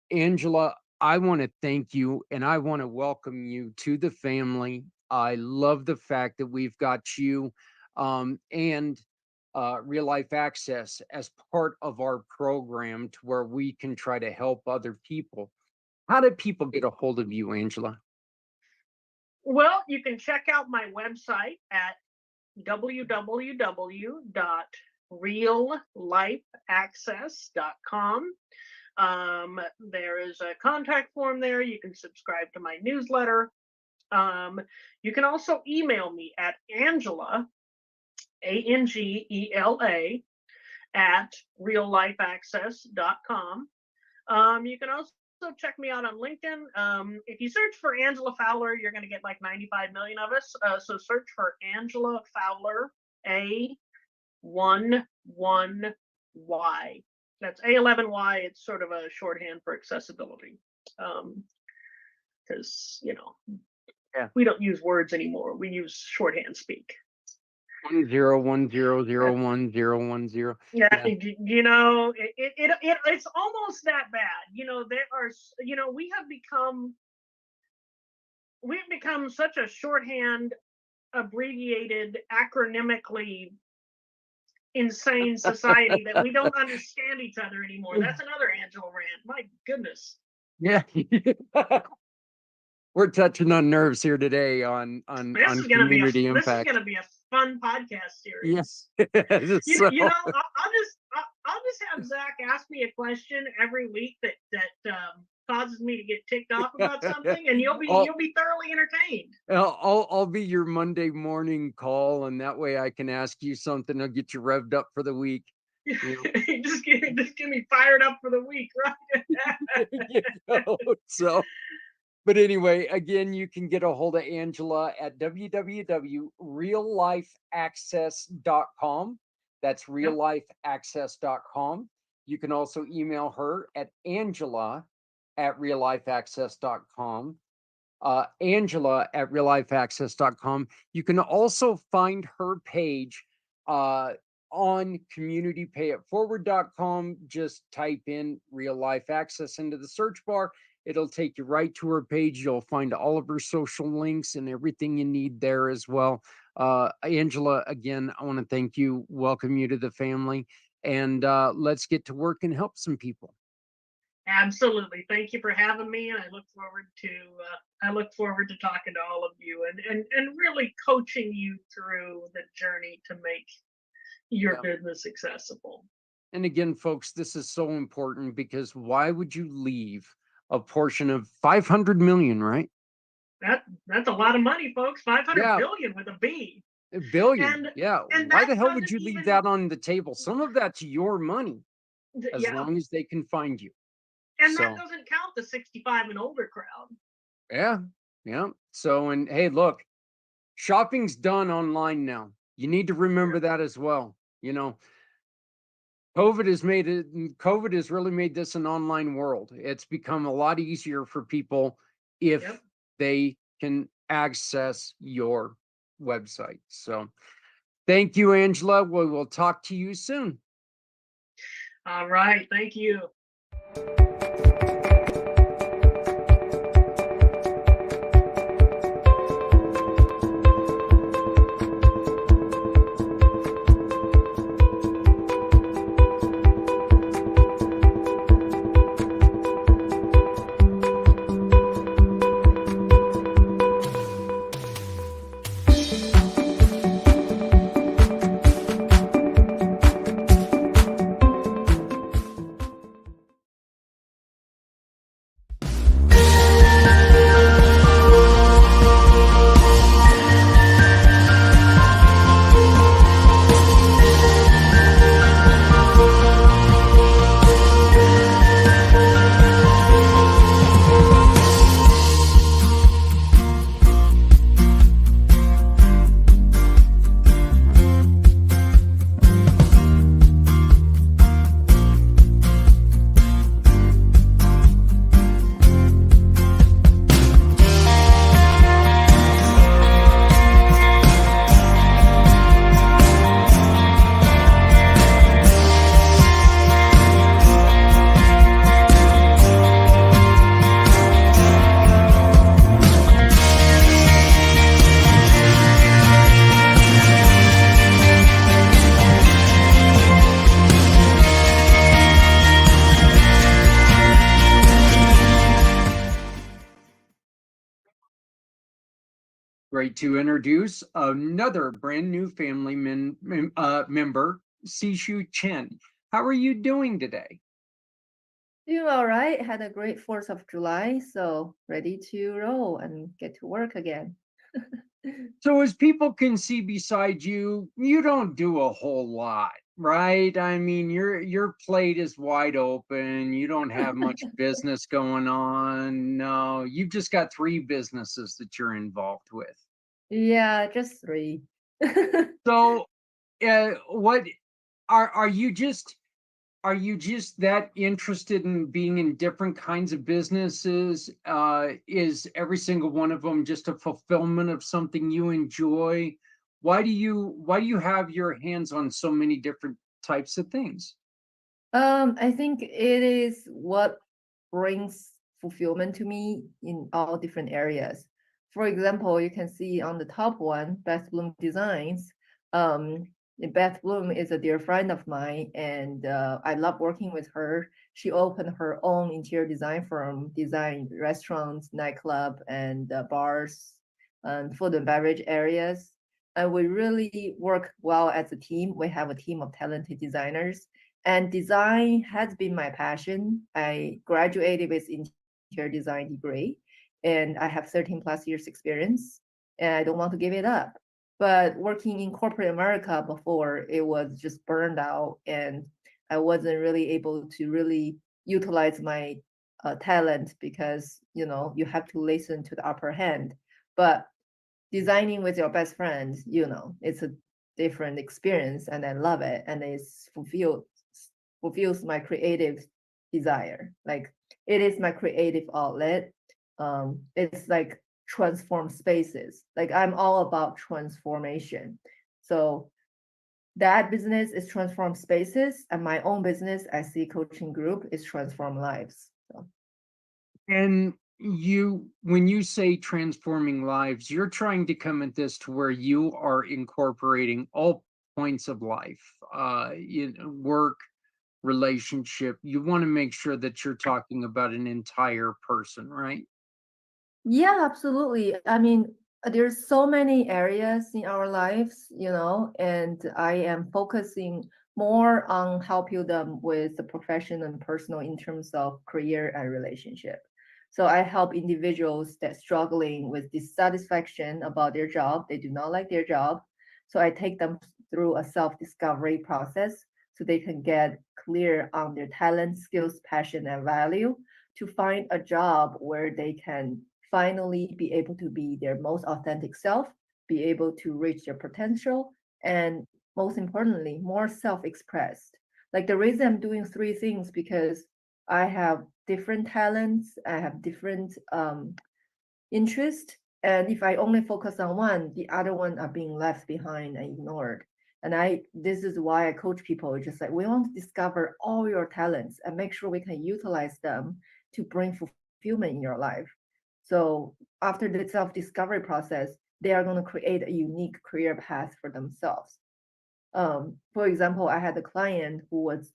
[SPEAKER 1] Angela, I want to thank you and I want to welcome you to the family. I love the fact that we've got you and Real Life Access as part of our program, to where we can try to help other people. How did people get a hold of you, Angela?
[SPEAKER 3] Well, you can check out my website at www.reallifeaccess.com. There is a contact form there. You can subscribe to my newsletter. You can also email me at Angela, Angela, at reallifeaccess.com. You can also check me out on LinkedIn. If you search for Angela Fowler, you're going to get like 95 million of us. So search for Angela Fowler, A11Y. That's A11Y. It's sort of a shorthand for accessibility. Because, we don't use words anymore. We use shorthand speak.
[SPEAKER 1] 1010010010.
[SPEAKER 3] Yeah, it's almost that bad. There are, we have become we've become such a shorthand, abbreviated, acronymically insane society that we don't understand each other anymore. That's another Angela rant. My goodness.
[SPEAKER 1] Yeah. We're touching on nerves here today on
[SPEAKER 3] This is gonna be a
[SPEAKER 1] community
[SPEAKER 3] this is
[SPEAKER 1] impact.
[SPEAKER 3] gonna be a fun podcast series.
[SPEAKER 1] Yes.
[SPEAKER 3] You know, I'll just have Zach ask me a question every week that causes me to get ticked off about something, and you'll be thoroughly entertained.
[SPEAKER 1] I'll be your Monday morning call, and that way I can ask you something. I'll get you revved up for the week. You know?
[SPEAKER 3] just get me fired up for the week, right?
[SPEAKER 1] You know, so, but anyway, again, you can get a hold of Angela at www.reallifeaccess.com. That's reallifeaccess.com. You can also email her at angela@reallifeaccess.com. Angela@reallifeaccess.com. You can also find her page on communitypayitforward.com. Just type in Real Life Access into the search bar. It'll take you right to her page. You'll find all of her social links and everything you need there as well. Angela, again, I want to thank you, welcome you to the family, and let's get to work and help some people.
[SPEAKER 3] Absolutely. Thank you for having me, and I look forward to talking to all of you and really coaching you through the journey to make your business accessible.
[SPEAKER 1] And again, folks, this is so important because why would you leave a portion of 500 million, right?
[SPEAKER 3] That's a lot of money, folks. 500 billion with a B.
[SPEAKER 1] A billion.
[SPEAKER 3] And
[SPEAKER 1] why the hell would you leave that on the table? Some of that's your money, as long as they can find you.
[SPEAKER 3] And that doesn't count the 65 and older crowd.
[SPEAKER 1] Yeah. So, and hey, look, shopping's done online now. You need to remember that as well. You know, COVID has really made this an online world. It's become a lot easier for people if they can access your website. So thank you, Angela. We will talk to you soon.
[SPEAKER 3] All right. Thank you.
[SPEAKER 1] Great to introduce another brand new family member, Sixu Chen. How are you doing today?
[SPEAKER 4] Doing all right. Had a great 4th of July, so ready to roll and get to work again.
[SPEAKER 1] So as people can see beside you, you don't do a whole lot, right? I mean, your plate is wide open. You don't have much business going on. No, you've just got 3 businesses that you're involved with.
[SPEAKER 4] Yeah, just 3.
[SPEAKER 1] So, what are you just that interested in being in different kinds of businesses? Is every single one of them just a fulfillment of something you enjoy? Why do you have your hands on so many different types of things?
[SPEAKER 4] I think it is what brings fulfillment to me in all different areas. For example, you can see on the top one, Beth Bloom Designs. Um, Beth Bloom is a dear friend of mine, and I love working with her. She opened her own interior design firm, designed restaurants, nightclub, and bars, and food and beverage areas. And we really work well as a team. We have a team of talented designers, and design has been my passion. I graduated with interior design degree, and I have 13 plus years experience, and I don't want to give it up. But working in corporate America before, it was just burned out, and I wasn't really able to really utilize my talent because you have to listen to the upper hand. But designing with your best friend, it's a different experience, and I love it, and it's fulfills my creative desire. Like it is my creative outlet. It's like transform spaces. Like I'm all about transformation. So that business is transform spaces, and my own business, SCcoaching Group, is transform lives. So
[SPEAKER 1] And when you say transforming lives, you're trying to come at this to where you are incorporating all points of life, work, relationship. You want to make sure that you're talking about an entire person, right?
[SPEAKER 4] yeah, absolutely. I mean, there's so many areas in our lives, and I am focusing more on helping them with the profession and personal in terms of career and relationship. So I help individuals that struggling with dissatisfaction about their job, they do not like their job. So I take them through a self-discovery process so they can get clear on their talent, skills, passion, and value to find a job where they can finally be able to be their most authentic self, be able to reach their potential, and most importantly, more self-expressed. Like the reason I'm doing three things because I have different talents, I have different interests, and if I only focus on one, the other one are being left behind and ignored. And this is why I coach people. It's just like we want to discover all your talents and make sure we can utilize them to bring fulfillment in your life. So after the self-discovery process, they are going to create a unique career path for themselves. For example, I had a client who was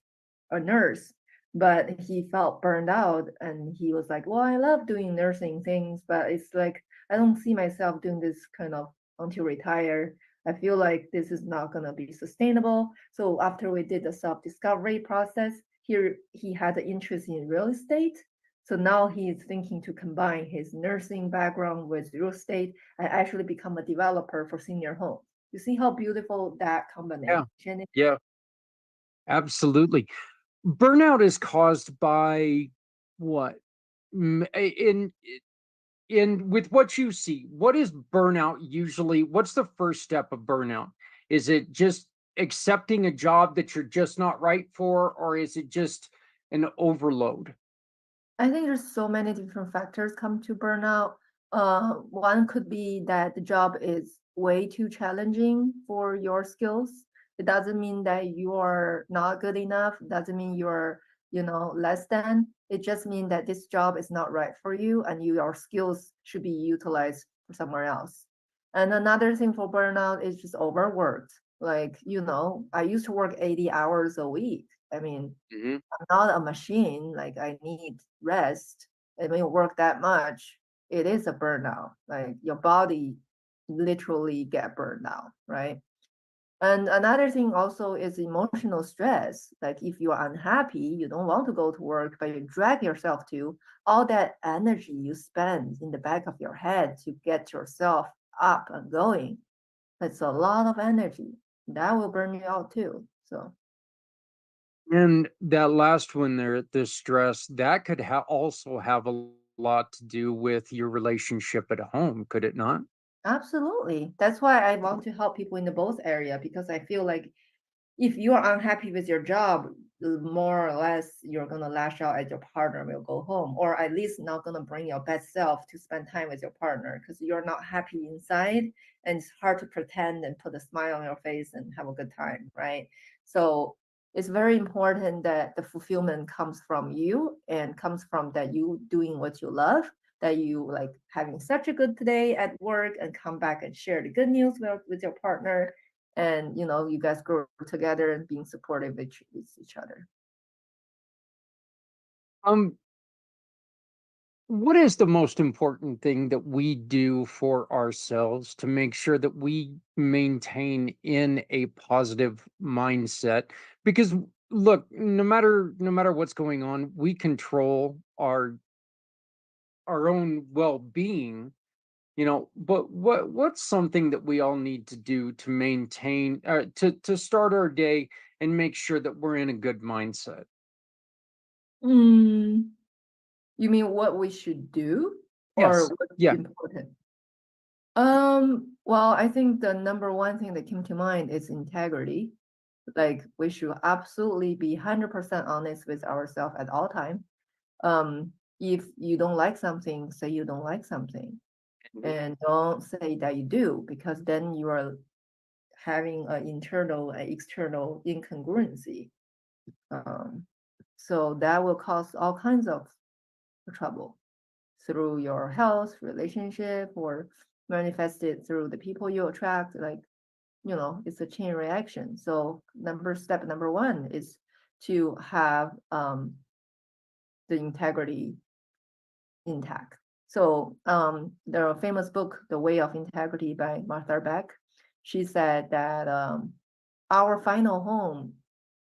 [SPEAKER 4] a nurse, but he felt burned out and he was like, well, I love doing nursing things, but it's like, I don't see myself doing this kind of until retire. I feel like this is not going to be sustainable. So after we did the self-discovery process, here he had an interest in real estate. So now he is thinking to combine his nursing background with real estate and actually become a developer for senior homes. You see how beautiful that
[SPEAKER 1] Yeah.
[SPEAKER 4] combination is?
[SPEAKER 1] Yeah, absolutely. Burnout is caused by what? In with what you see, what is burnout usually? What's the first step of burnout? Is it just accepting a job that you're just not right for, or is it just an overload?
[SPEAKER 4] I think there's so many different factors come to burnout. One could be that the job is way too challenging for your skills. It doesn't mean that you are not good enough. It doesn't mean you're, less than. It just means that this job is not right for you, and your skills should be utilized for somewhere else. And another thing for burnout is just overworked. Like, I used to work 80 hours a week. I mean,
[SPEAKER 1] Mhm.
[SPEAKER 4] I'm not a machine. Like I need rest. And when you work that much, it is a burnout. Like your body literally get burned out, right? And another thing also is emotional stress. Like if you are unhappy, you don't want to go to work, but you drag yourself to all that energy you spend in the back of your head to get yourself up and going. That's a lot of energy. That will burn you out too. So
[SPEAKER 1] And that last one there, the stress, that could also have a lot to do with your relationship at home, could it not?
[SPEAKER 4] absolutely. That's why I want to help people in the both area because I feel like if you are unhappy with your job, more or less you're gonna lash out at your partner when you go home, or at least not gonna bring your best self to spend time with your partner because you're not happy inside, and it's hard to pretend and put a smile on your face and have a good time, right? So it's very important that the fulfillment comes from you and comes from that you doing what you love that you like having such a good day at work and come back and share the good news with your partner, and you guys grow together and being supportive with each other.
[SPEAKER 1] Um, what is the most important thing that we do for ourselves to make sure that we maintain in a positive mindset? Because look, no matter what's going on, we control our own well-being, but what's something that we all need to do to maintain to start our day and make sure that we're in a good mindset?
[SPEAKER 4] Mm, you mean what we should do or
[SPEAKER 1] Yes.
[SPEAKER 4] what's
[SPEAKER 1] Yeah.
[SPEAKER 4] important? Well, I think the number one thing that came to mind is integrity. Like we should absolutely be 100% honest with ourselves at all time. If you don't like something, say you don't like something, and don't say that you do, because then you are having an internal and external incongruency. So that will cause all kinds of trouble through your health, relationship, or manifested through the people you attract. Like, it's a chain reaction. So step number one is to have the integrity intact. So the famous book, The Way of Integrity by Martha Beck, she said that our final home,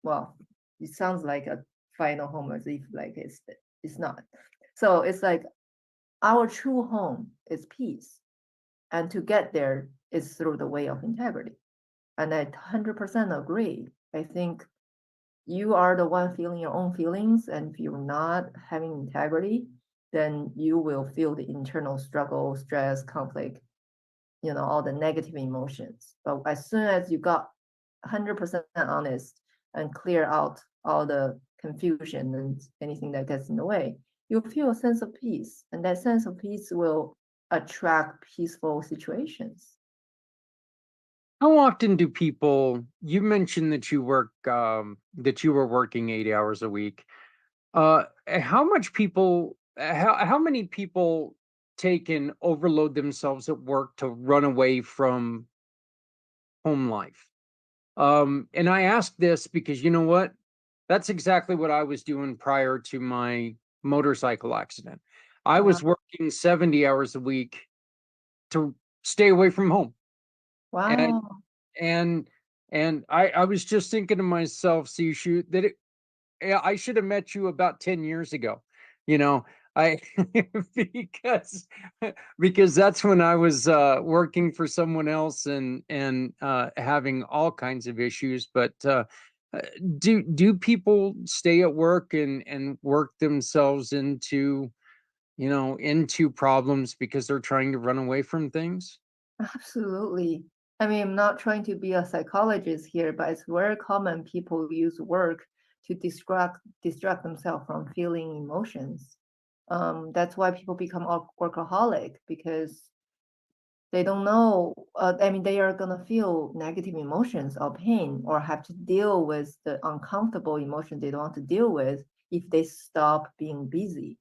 [SPEAKER 4] well, it sounds like a final home as if like it's not. So it's like our true home is peace. And to get there is through the way of integrity. And I 100% agree. I think you are the one feeling your own feelings. And if you're not having integrity, then you will feel the internal struggle, stress, conflict, all the negative emotions. But as soon as you got 100% honest and clear out all the confusion and anything that gets in the way, you'll feel a sense of peace. And that sense of peace will attract peaceful situations.
[SPEAKER 1] How often do people, you mentioned that you were working 8 hours a week. How many people take and overload themselves at work to run away from home life? And I ask this because you know what? That's exactly what I was doing prior to my motorcycle accident. I was working 70 hours a week to stay away from home. And
[SPEAKER 4] Wow.
[SPEAKER 1] and I was just thinking to myself, Sixu, that I should have met you about 10 years ago. You know, I because because that's when I was working for someone else and having all kinds of issues. But do people stay at work and work themselves into problems because they're trying to run away from things?
[SPEAKER 4] Absolutely. I mean, I'm not trying to be a psychologist here, but it's very common people use work to distract themselves from feeling emotions. That's why people become workaholic, because they don't know. I mean, they are gonna feel negative emotions or pain, or have to deal with the uncomfortable emotion they don't want to deal with if they stop being busy.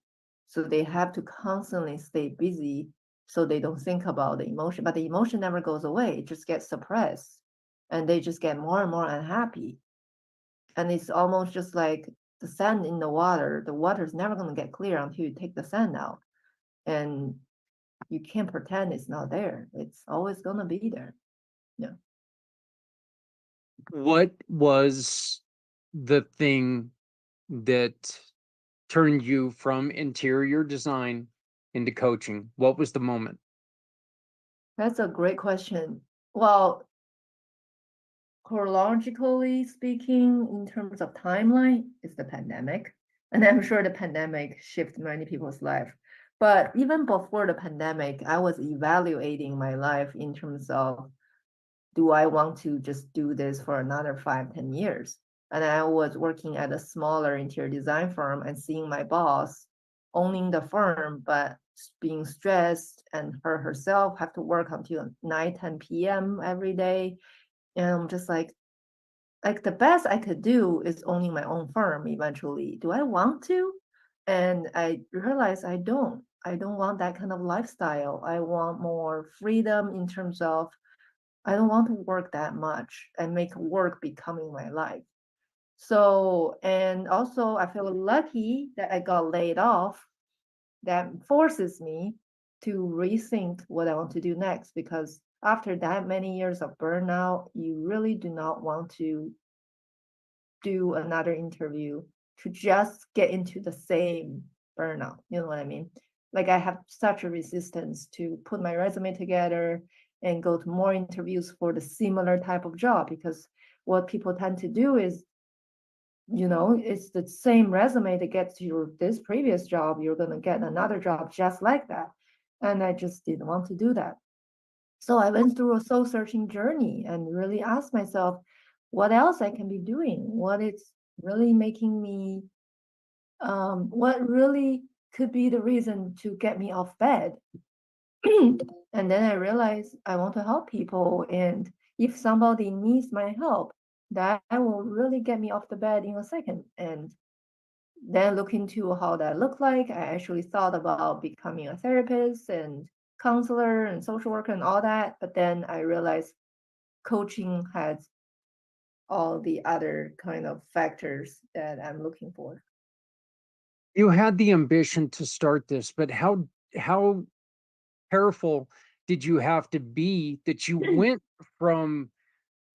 [SPEAKER 4] So they have to constantly stay busy so they don't think about the emotion. But the emotion never goes away; it just gets suppressed, and they just get more and more unhappy. And it's almost just like the sand in the water. The water is never gonna get clear until you take the sand out. And you can't pretend it's not there. It's always gonna be there. Yeah.
[SPEAKER 1] What was the thing that turned you from interior design into coaching? What was the moment?
[SPEAKER 4] That's a great question. Well, chronologically speaking, in terms of timeline, it's the pandemic. And I'm sure the pandemic shifted many people's life. But even before the pandemic, I was evaluating my life in terms of, do I want to just do this for another 5, 10 years? And I was working at a smaller interior design firm and seeing my boss owning the firm, but being stressed, and her herself have to work until 9, 10 p.m. every day. And I'm just like the best I could do is owning my own firm eventually. Do I want to? And I realized I don't. I don't want that kind of lifestyle. I want more freedom in terms of I don't want to work that much and make work becoming my life. So, and also I feel lucky that I got laid off. That forces me to rethink what I want to do next, because after that many years of burnout, you really do not want to do another interview to just get into the same burnout. You know what I mean? Like I have such a resistance to put my resume together and go to more interviews for the similar type of job, because what people tend to do is, it's the same resume that gets you this previous job, you're going to get another job just like that. And I just didn't want to do that. So I went through a soul searching journey and really asked myself what else I can be doing, what is really making me, what really could be the reason to get me off bed. And then I realized I want to help people. And if somebody needs my help, that will really get me off the bed in a second. And then look into how that looked like. I actually thought about becoming a therapist and counselor and social worker and all that. But then I realized coaching has all the other kind of factors that I'm looking for.
[SPEAKER 1] You had the ambition to start this, but how careful did you have to be that you went from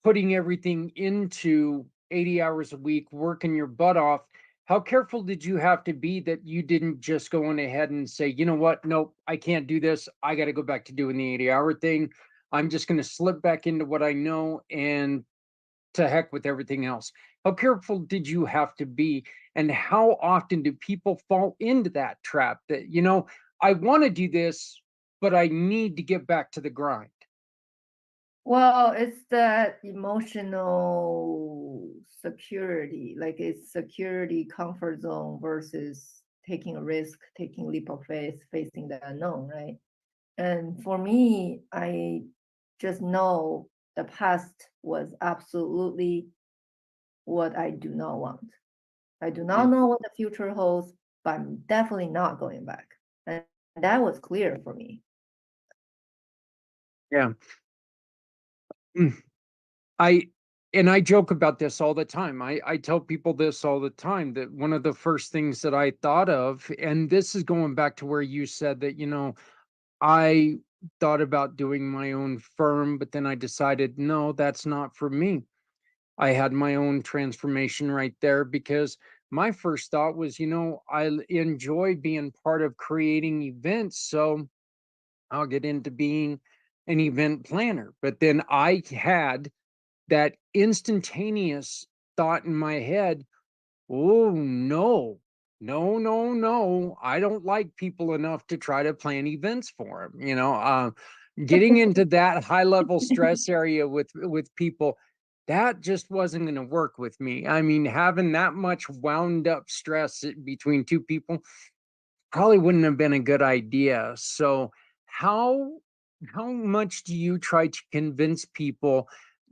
[SPEAKER 1] putting everything into 80 hours a week, working your butt off? How careful did you have to be that you didn't just go on ahead and say, you know what? Nope, I can't do this. I got to go back to doing the 80-hour thing. I'm just going to slip back into what I know and to heck with everything else. How careful did you have to be? And how often do people fall into that trap that, I want to do this, but I need to get back to the grind?
[SPEAKER 4] Well, it's that emotional security, like it's security comfort zone versus taking a risk, taking a leap of faith, facing the unknown, right? And for me, I just know the past was absolutely what I do not want. I do
[SPEAKER 1] Yeah.
[SPEAKER 4] not know what the future holds, but I'm definitely not going back. And that was clear for me.
[SPEAKER 1] Yeah. Mm. I and I joke about this all the time. I tell people this all the time, that one of the first things that I thought of, and this is going back to where you said that, I thought about doing my own firm, but then I decided, no, that's not for me. I had my own transformation right there, because my first thought was, enjoy being part of creating events. So I'll get into being an event planner. But then I had that instantaneous thought in my head, oh no, no, no, no, I don't like people enough to try to plan events for them. Getting into that high level stress area with people, that just wasn't going to work with me. I mean, having that much wound up stress between two people probably wouldn't have been a good idea. So how how much do you try to convince people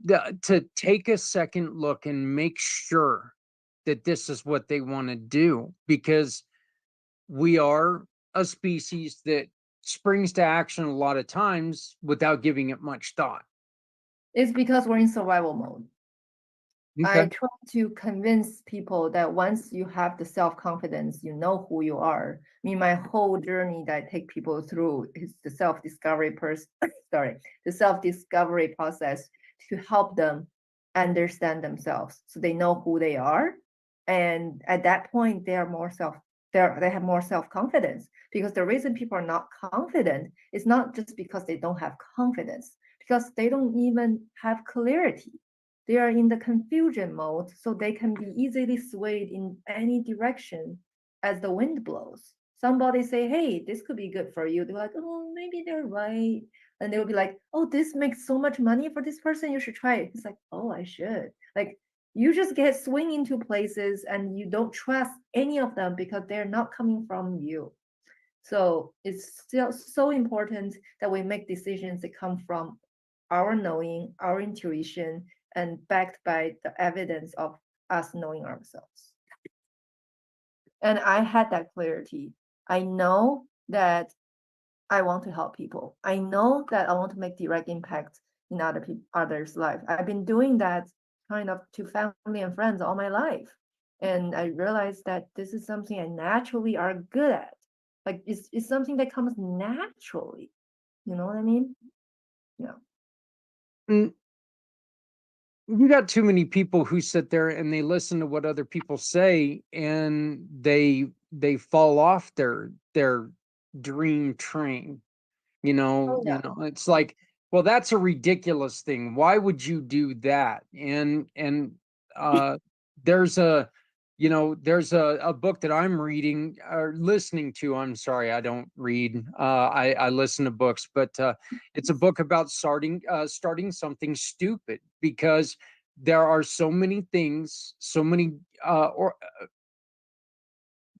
[SPEAKER 1] to take a second look and make sure that this is what they want to do? Because we are a species that springs to action a lot of times without giving it much thought.
[SPEAKER 4] It's because we're in survival mode. I
[SPEAKER 1] Okay.
[SPEAKER 4] try to convince people that once you have the self-confidence, you know who you are. I mean, my whole journey that I take people through is the self-discovery the self-discovery process to help them understand themselves so they know who they are. And at that point, they have more self-confidence, because the reason people are not confident is not just because they don't have confidence, because they don't even have clarity. They are in the confusion mode, so they can be easily swayed in any direction as the wind blows. Somebody say, hey, this could be good for you. They're like, oh, maybe they're right. And they'll be like, oh, this makes so much money for this person, you should try it. It's like, oh, I should. Like, you just get swing into places and you don't trust any of them because they're not coming from you. So it's still so important that we make decisions that come from our knowing, our intuition, and backed by the evidence of us knowing ourselves. And I had that clarity. I know that I want to help people. I know that I want to make direct impact in others' life. I've been doing that kind of to family and friends all my life. And I realized that this is something I naturally are good at. Like it's something that comes naturally. You know what I mean? Yeah.
[SPEAKER 1] Mm, you got too many people who sit there and they listen to what other people say, and they fall off their dream train.
[SPEAKER 4] Oh yeah.
[SPEAKER 1] It's like, well, that's a ridiculous thing. Why would you do that? And uh there's a there's a book that I'm reading or listening to. I'm sorry, I don't read. I listen to books, but it's a book about starting something stupid, because there are so many things, so many or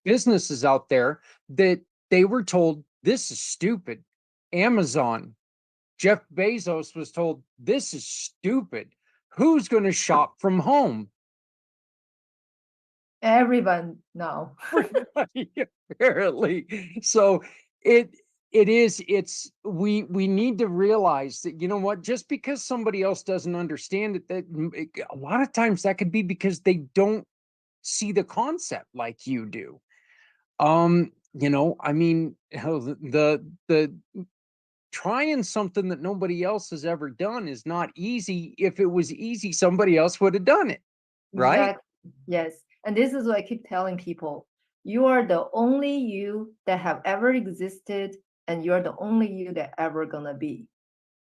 [SPEAKER 1] businesses out there that they were told this is stupid. Amazon, Jeff Bezos was told this is stupid. Who's going to shop from home?
[SPEAKER 4] Everyone now.
[SPEAKER 1] Everybody, apparently. So we need to realize that, you know what, just because somebody else doesn't understand it, that a lot of times that could be because they don't see the concept like you do. I mean, hell, the trying something that nobody else has ever done is not easy. If it was easy, somebody else would have done it, right?
[SPEAKER 4] Exactly. Yes. And this is what I keep telling people. You are the only you that have ever existed, and you're the only you that ever gonna be.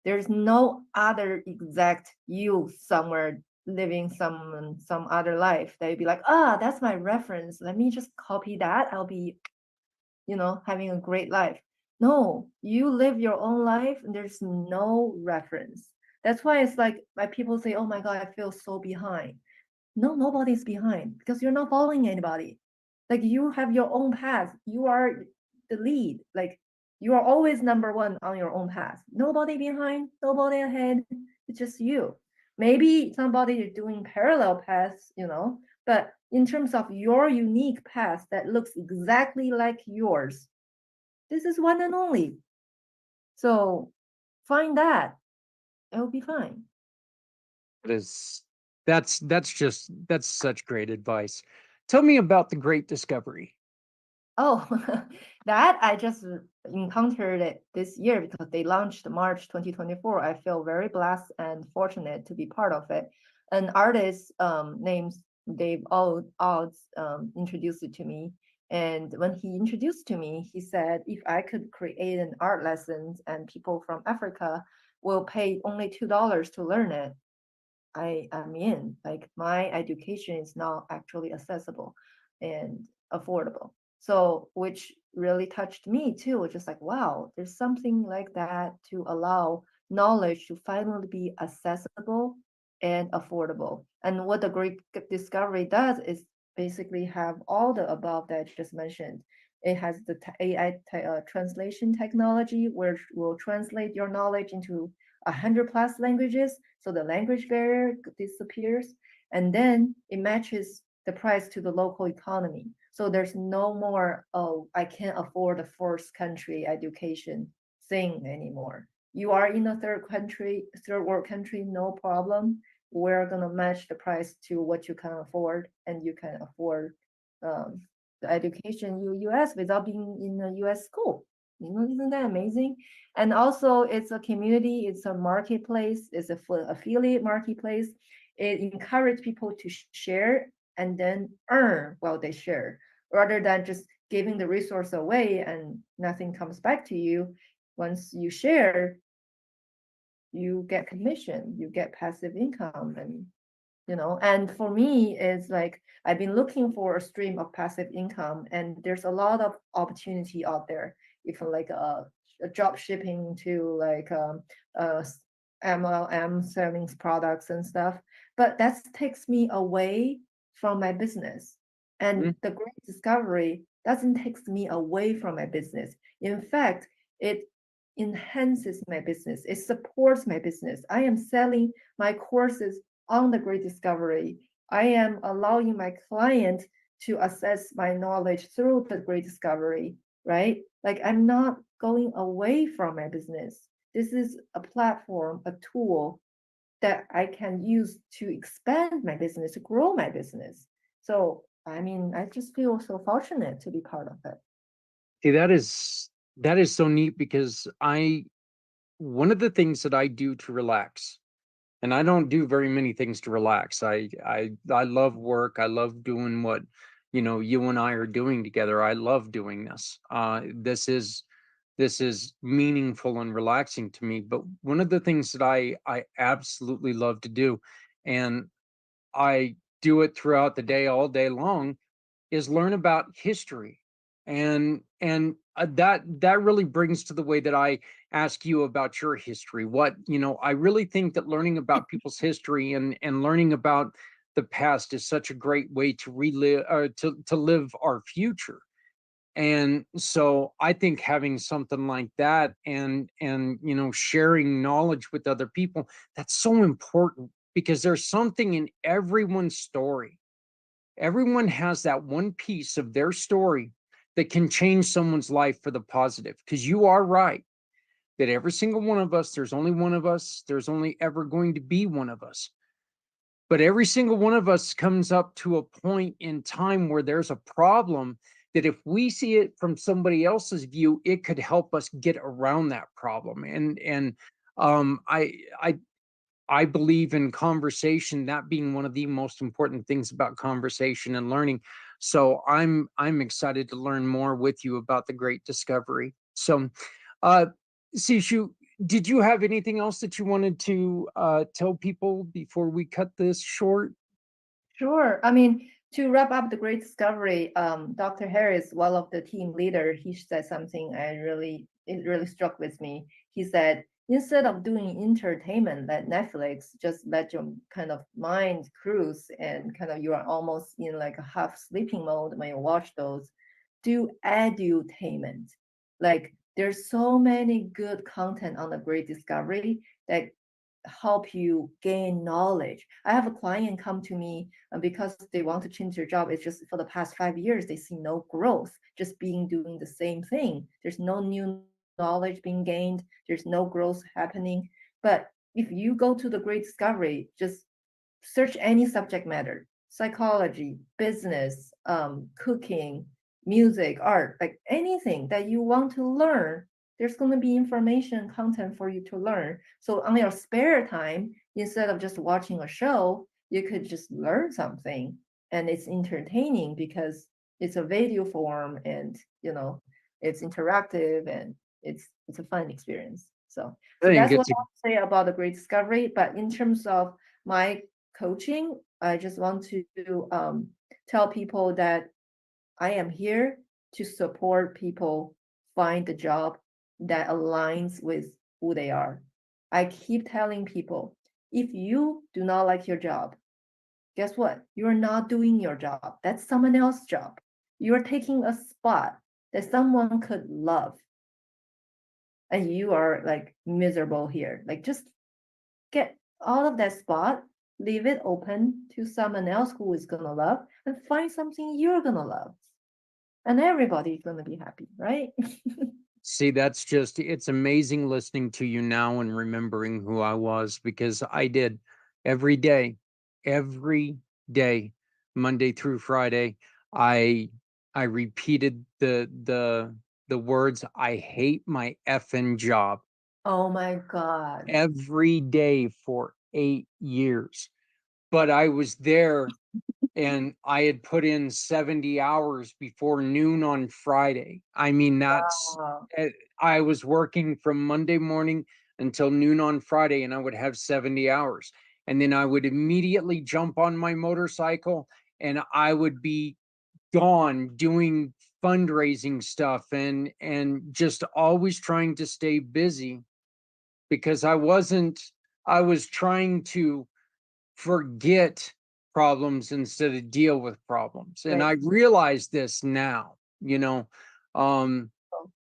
[SPEAKER 4] There's no other exact you somewhere living some other life that you'd be like, ah, that's my reference. Let me just copy that. I'll be, having a great life. No, you live your own life and there's no reference. That's why it's like my people say, oh my God, I feel so behind. No, nobody's behind because you're not following anybody. Like you have your own path. You are the lead. Like you are always number one on your own path. Nobody behind, nobody ahead. It's just you. Maybe somebody is doing parallel paths, but in terms of your unique path that looks exactly like yours, this is one and only. So find that. It'll be fine.
[SPEAKER 1] That is that's such great advice. Tell me about the Great Discovery.
[SPEAKER 4] Oh, that I just encountered it this year because they launched March 2024. I feel very blessed and fortunate to be part of it. An artist named Dave Odds introduced it to me. And when he introduced to me, he said if I could create an art lesson and people from Africa will pay only $2 to learn it, I am in. Like my education is now actually accessible and affordable. So, which really touched me too, just like, wow, there's something like that to allow knowledge to finally be accessible and affordable. And what the Great Discovery does is basically have all the above that I just mentioned. It has the AI translation technology, which will translate your knowledge into 100+ languages, so the language barrier disappears, and then it matches the price to the local economy. So there's no more, oh, I can't afford a first country education thing anymore. You are in a third world country, no problem. We're gonna match the price to what you can afford, and you can afford um, the education US without being in a US school. Isn't that amazing? And also, it's a community, it's a marketplace, it's a affiliate marketplace. It encourages people to share and then earn while they share, rather than just giving the resource away and nothing comes back to you. Once you share, you get commission, you get passive income, and for me, it's like I've been looking for a stream of passive income, and there's a lot of opportunity out there. If like a job shipping to like uh, MLM selling products and stuff, but that takes me away from my business. And
[SPEAKER 1] Mhm.
[SPEAKER 4] the Great Discovery doesn't take me away from my business. In fact, it enhances my business. It supports my business. I am selling my courses on the Great Discovery. I am allowing my client to access my knowledge through the Great Discovery. right? Like I'm not going away from my business. This is a platform, a tool that I can use to expand my business, to grow my business. So, I mean, I just feel so fortunate to be part of it.
[SPEAKER 1] See, that is so neat because one of the things that I do to relax, and I don't do very many things to relax. I love work. I love doing what, you and I are doing together. I love doing this. This is meaningful and relaxing to me. But one of the things that I absolutely love to do, and I do it throughout the day, all day long, is learn about history. And that really brings to the way that I ask you about your history. What, I really think that learning about people's history and learning about the past is such a great way to relive, to live our future. And so I think having something like that, and sharing knowledge with other people, that's so important, because there's something in everyone's story. Everyone has that one piece of their story that can change someone's life for the positive. Because you are right that every single one of us, there's only one of us, there's only ever going to be one of us. But every single one of us comes up to a point in time where there's a problem that if we see it from somebody else's view, it could help us get around that problem. And I believe in conversation, that being one of the most important things about conversation and learning. So I'm excited to learn more with you about the Great Discovery. So, uh, Sixu, did you have anything else that you wanted to tell people before we cut this short?
[SPEAKER 4] Sure. I mean, to wrap up the great discovery, Dr. Harris, one of the team leader, he said something it really struck with me. He said, instead of doing entertainment like Netflix, just let your kind of mind cruise and kind of you are almost in like a half sleeping mode when you watch those. Do edutainment. Like there's so many good content on the great discovery that help you gain knowledge. I have a client come to me because they want to change their job. It's just for the past 5 years, they see no growth, just doing the same thing. There's no new knowledge being gained. There's no growth happening. But if you go to the Great Discovery, just search any subject matter, psychology, business, cooking, music, art, like anything that you want to learn, there's going to be information content for you to learn. So on your spare time, instead of just watching a show, you could just learn something, and it's entertaining because it's a video form, and it's interactive, and it's a fun experience. So
[SPEAKER 1] I think
[SPEAKER 4] that's what
[SPEAKER 1] it's
[SPEAKER 4] I want to say about the Great Discovery. But in terms of my coaching, I just want to tell people that I am here to support people find the job that aligns with who they are. I keep telling people, if you do not like your job, guess what? You're not doing your job. That's someone else's job. You're taking a spot that someone could love. And you are like miserable here. Like just get out of that spot, leave it open to someone else who is gonna love, and find something you're gonna love. And everybody's gonna be happy, right?
[SPEAKER 1] See, it's amazing listening to you now and remembering who I was, because I did every day, every day, Monday through Friday. I I repeated the words, "I hate my effing job,"
[SPEAKER 4] Oh my God.
[SPEAKER 1] every day for 8 years. But I was there, and I had put in 70 hours before noon on Friday. I mean,
[SPEAKER 4] Wow.
[SPEAKER 1] I was working from Monday morning until noon on Friday, and I would have 70 hours. And then I would immediately jump on my motorcycle, and I would be gone doing fundraising stuff, and just always trying to stay busy, because I was trying to forget problems instead of deal with problems. And
[SPEAKER 4] Right.
[SPEAKER 1] I realize this now, you know. Um,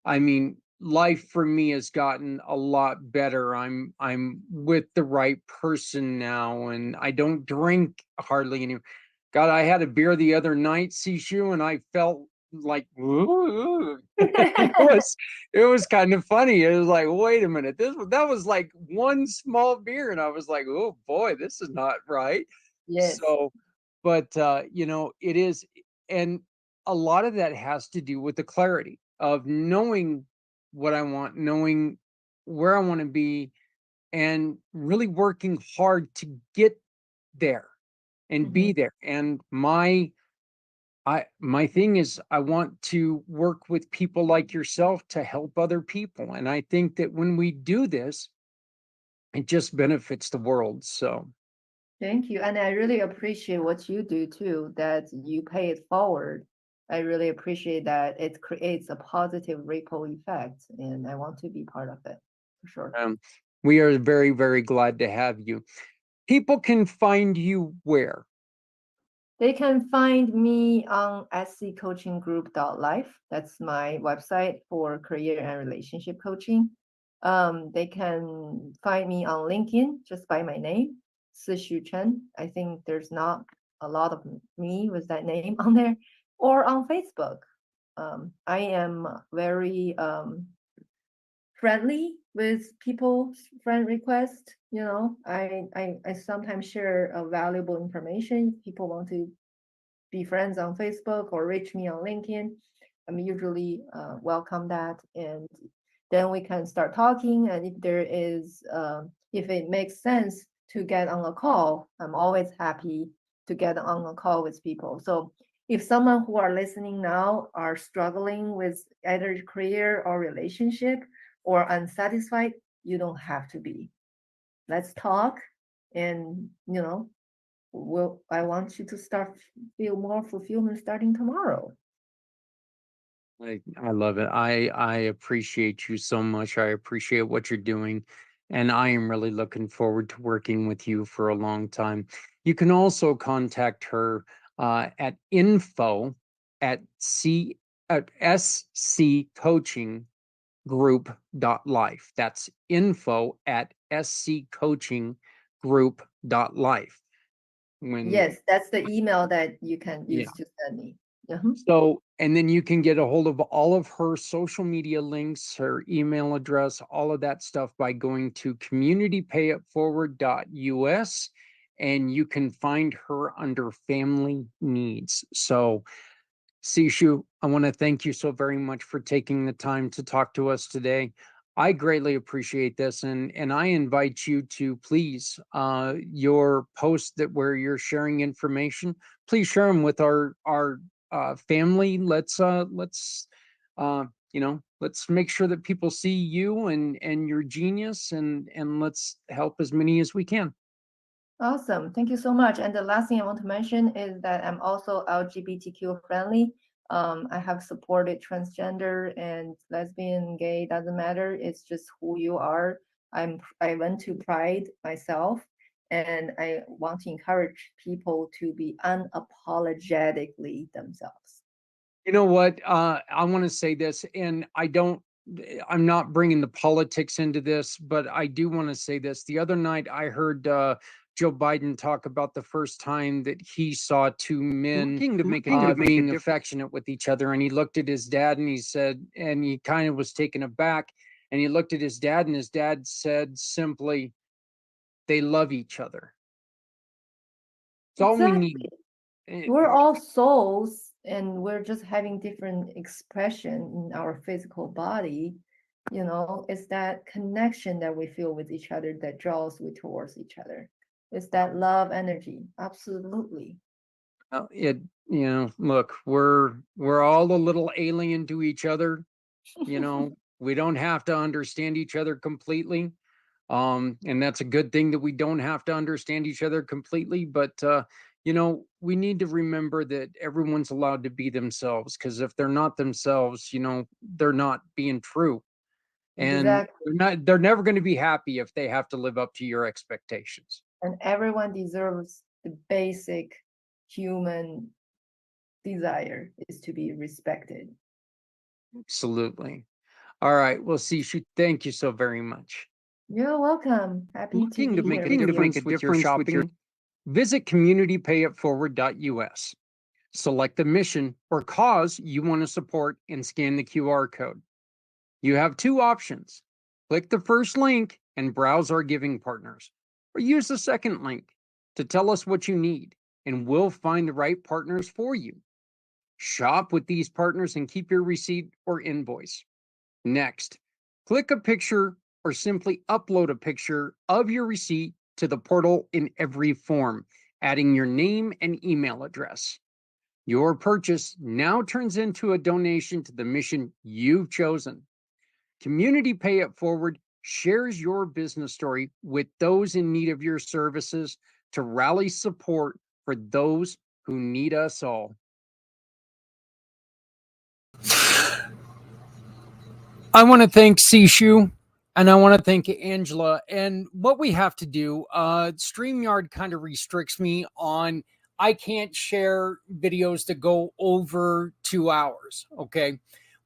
[SPEAKER 1] I mean, life for me has gotten a lot better. I'm with the right person now, and I don't drink hardly any. God, I had a beer the other night, Sixu, and I felt like, ooh. It was kind of funny. It was like, wait a minute, that was like one small beer, and I was like, oh boy, this is not right.
[SPEAKER 4] Yes.
[SPEAKER 1] So, but it is, and a lot of that has to do with the clarity of knowing what I want, knowing where I want to be, and really working hard to get there and be there. And my thing is, I want to work with people like yourself to help other people. And I think that when we do this, it just benefits the world. So
[SPEAKER 4] Thank you. And I really appreciate what you do too, that you pay it forward. I really appreciate that it creates a positive ripple effect, and I want to be part of it for sure.
[SPEAKER 1] we are very, very glad to have you. People can find you where?
[SPEAKER 4] They can find me on SCcoachinggroup.life. That's my website for career and relationship coaching. They can find me on LinkedIn just by my name, Sixu Chen. I think there's not a lot of me with that name on there, or on Facebook. I am very friendly with people's friend request. I sometimes share valuable information. People want to be friends on Facebook or reach me on LinkedIn. I'm usually welcome that, and then we can start talking. And if it makes sense to get on a call, I'm always happy to get on a call with people. So if someone who are listening now are struggling with either career or relationship or unsatisfied, you don't have to be. Let's talk, and I want you to feel more fulfillment starting tomorrow.
[SPEAKER 1] I love it. I appreciate you so much. I appreciate what you're doing. And I am really looking forward to working with you for a long time. You can also contact her at info at SCcoachinggroup.life. That's info at SCcoachinggroup.life.
[SPEAKER 4] Yes, that's the email that you can
[SPEAKER 1] Yeah.
[SPEAKER 4] use to send me.
[SPEAKER 1] So, and then you can get a hold of all of her social media links, her email address, all of that stuff by going to communitypayitforward.us, and you can find her under family needs. So, Sixu, I want to thank you so very much for taking the time to talk to us today. I greatly appreciate this, and I invite you to please your post that where you're sharing information, please share them with our family. Let's make sure that people see you and your genius, and let's help as many as we can.
[SPEAKER 4] Awesome. Thank you so much. And the last thing I want to mention is that I'm also LGBTQ friendly. I have supported transgender and lesbian, gay, doesn't matter. It's just who you are. I went to Pride myself, and I want to encourage people to be unapologetically themselves.
[SPEAKER 1] You know what? I want to say this, and I'm not bringing the politics into this, but I do want to say this. The other night, I heard Joe Biden talk about the first time that he saw two men being affectionate with each other. And he looked at his dad and he said, and he kind of was taken aback. And he looked at his dad, and his dad said simply, they love each other. It's all we need.
[SPEAKER 4] We're all souls, and we're just having different expression in our physical body. It's that connection that we feel with each other that draws we towards each other. It's that love energy. Absolutely.
[SPEAKER 1] Look, we're all a little alien to each other. We don't have to understand each other completely. And that's a good thing that we don't have to understand each other completely. But we need to remember that everyone's allowed to be themselves, because if they're not themselves, they're not being true. And
[SPEAKER 4] Exactly.
[SPEAKER 1] they're never going to be happy if they have to live up to your expectations.
[SPEAKER 4] And everyone deserves the basic human desire is to be respected.
[SPEAKER 1] Absolutely. All right. Well, Sixu, thank you so very much.
[SPEAKER 4] You're welcome. Happy to be
[SPEAKER 1] Make
[SPEAKER 4] here.
[SPEAKER 1] a difference with your shopping. Visit communitypayitforward.us. Select the mission or cause you want to support and scan the QR code. You have two options. Click the first link and browse our giving partners, or use the second link to tell us what you need, and we'll find the right partners for you. Shop with these partners and keep your receipt or invoice. Next, click a picture or simply upload a picture of your receipt to the portal in every form, adding your name and email address. Your purchase now turns into a donation to the mission you've chosen. Community Pay It Forward shares your business story with those in need of your services to rally support for those who need us all. I want to thank Sixu and I want to thank Angela. And what we have to do, StreamYard kind of restricts me on, I can't share videos that go over 2 hours. Okay.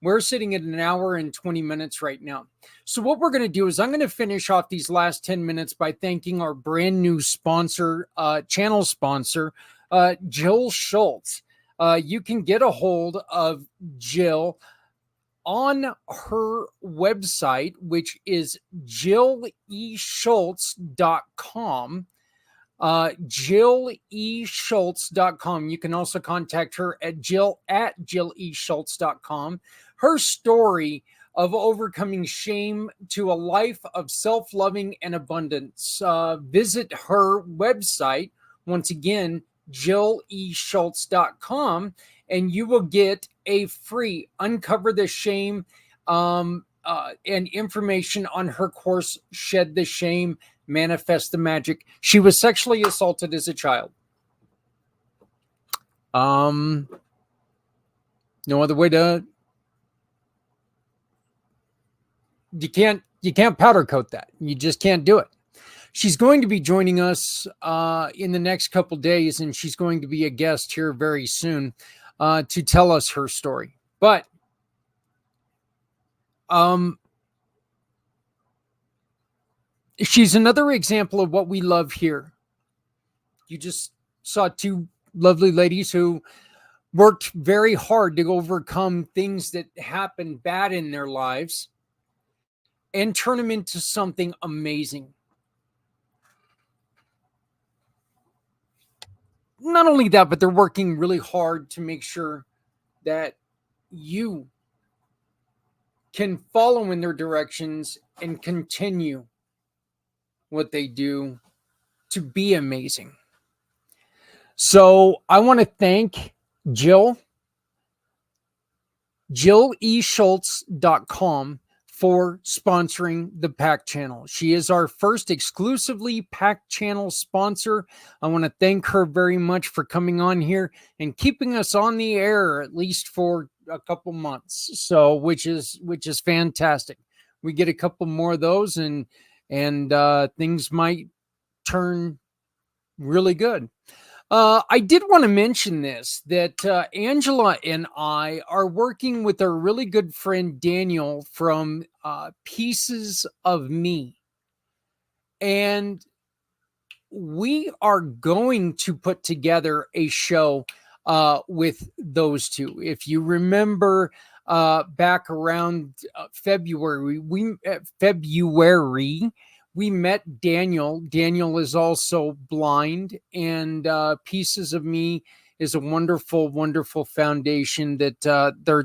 [SPEAKER 1] We're sitting at 1 hour and 20 minutes right now. So what we're going to do is I'm going to finish off these last 10 minutes by thanking our brand new sponsor, channel sponsor, Jill Schultz. You can get a hold of Jill on her website, which is jilleschultz.com. jilleschultz.com. You can also contact her at jilleschultz.com. Her story of overcoming shame to a life of self-loving and abundance. Visit her website, once again, jilleschultz.com, and you will get a free Uncover the Shame and information on her course, Shed the Shame, Manifest the Magic. She was sexually assaulted as a child. No other way to... You can't powder coat that. You just can't do it. She's going to be joining us in the next couple days, and she's going to be a guest here very soon to tell us her story. But she's another example of what we love here. You just saw two lovely ladies who worked very hard to overcome things that happened bad in their lives and turn them into something amazing. Not only that, but they're working really hard to make sure that you can follow in their directions and continue what they do to be amazing. So I want to thank Jill, jilleschultz.com, for sponsoring the PACT channel. She is our first exclusively PACT channel sponsor. I want to thank her very much for coming on here and keeping us on the air at least for a couple months. So, which is fantastic. We get a couple more of those and things might turn really good. I did want to mention this, that Angela and I are working with our really good friend Daniel from Pieces of Me. And we are going to put together a show with those two. If you remember back around February, we met Daniel. Daniel is also blind, and Pieces of Me is a wonderful, wonderful foundation that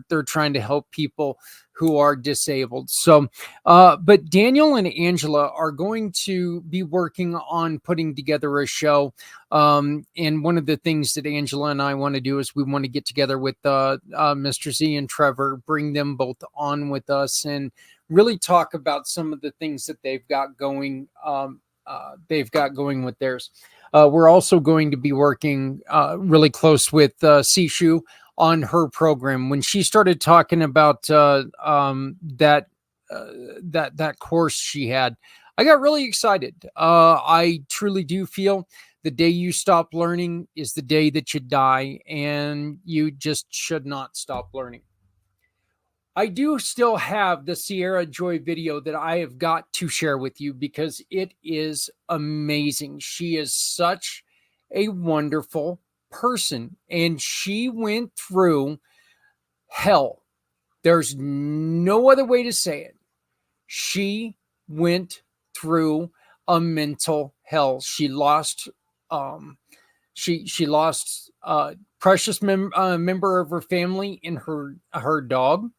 [SPEAKER 1] they're trying to help people who are disabled. So, but Daniel and Angela are going to be working on putting together a show. And one of the things that Angela and I want to do is we want to get together with Mr. Z and Trevor, bring them both on with us, and really talk about some of the things that they've got going. With theirs. We're also going to be working really close with Sixu on her program. When she started talking about that course she had, I got really excited. I truly do feel the day you stop learning is the day that you die, and you just should not stop learning. I do still have the Ciara Joy video that I have got to share with you because it is amazing. She is such a wonderful, person, and she went through hell. There's no other way to say it. She went through a mental hell. She lost she lost a precious member of her family in her dog.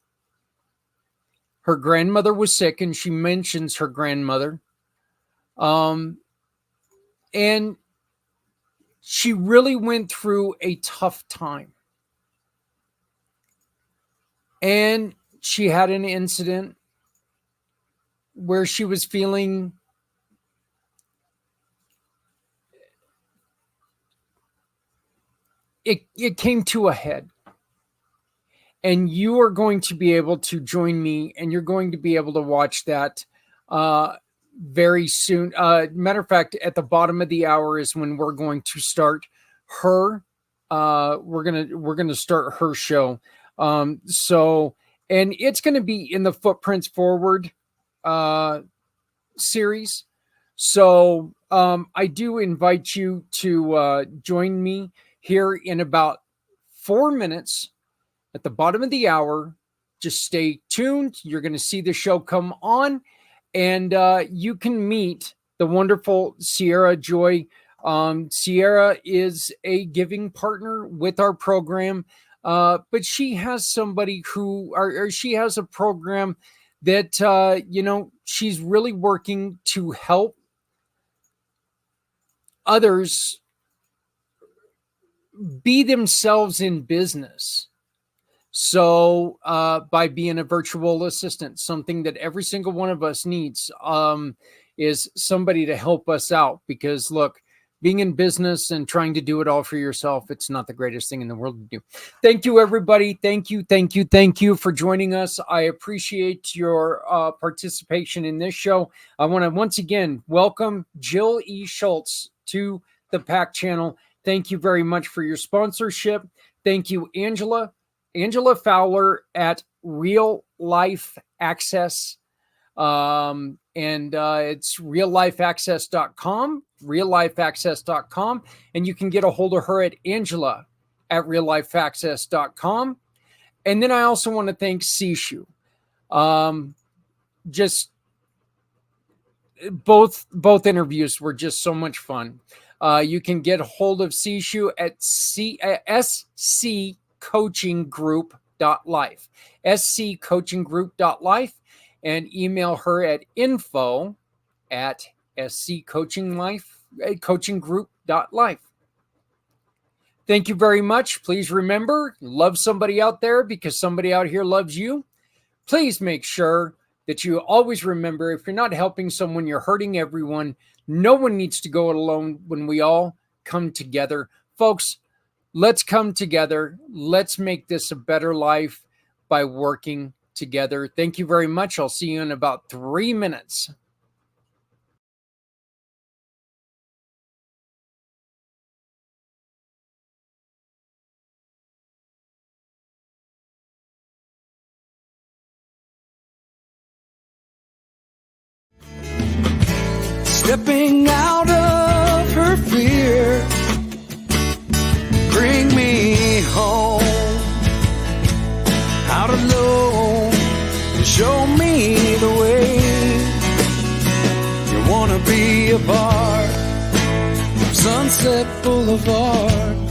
[SPEAKER 1] Her grandmother was sick, and she mentions her grandmother. And she really went through a tough time. And she had an incident where she was feeling it came to a head. And you are going to be able to join me, and you're going to be able to watch that very soon. Matter of fact, at the bottom of the hour is when we're going to start her. We're gonna start her show. So, and it's going to be in the Footprints Forward series. So, I do invite you to join me here in about 4 minutes. At the bottom of the hour, just stay tuned. You're going to see the show come on, and you can meet the wonderful Ciara Joy. Ciara is a giving partner with our program, but she has somebody she has a program that, she's really working to help others be themselves in business. So by being a virtual assistant, something that every single one of us needs is somebody to help us out. Because look, being in business and trying to do it all for yourself, it's not the greatest thing in the world to do. Thank you, everybody. Thank you for joining us. I appreciate your participation in this show. I want to once again welcome Jill E. Schultz to the IMpACT channel. Thank you very much for your sponsorship. Thank you, Angela Fowler at Real Life Access. And it's reallifeaccess.com, reallifeaccess.com. And you can get a hold of her at Angela at reallifeaccess.com. And then I also want to thank Sixu. Just both interviews were just so much fun. You can get a hold of Sixu at SCcoachinggroup.life, SCcoachinggroup.life, and email her at info@SCcoachinggroup.life. Thank you very much. Please remember, love somebody out there because somebody out here loves you. Please make sure that you always remember, if you're not helping someone, you're hurting everyone. No one needs to go it alone when we all come together. Folks, let's come together. Let's make this a better life by working together. Thank you very much. I'll see you in about 3 minutes.
[SPEAKER 2] Stepping out of her fear, bring me home, out alone, show me the way. You wanna be a part of Sunset Boulevard.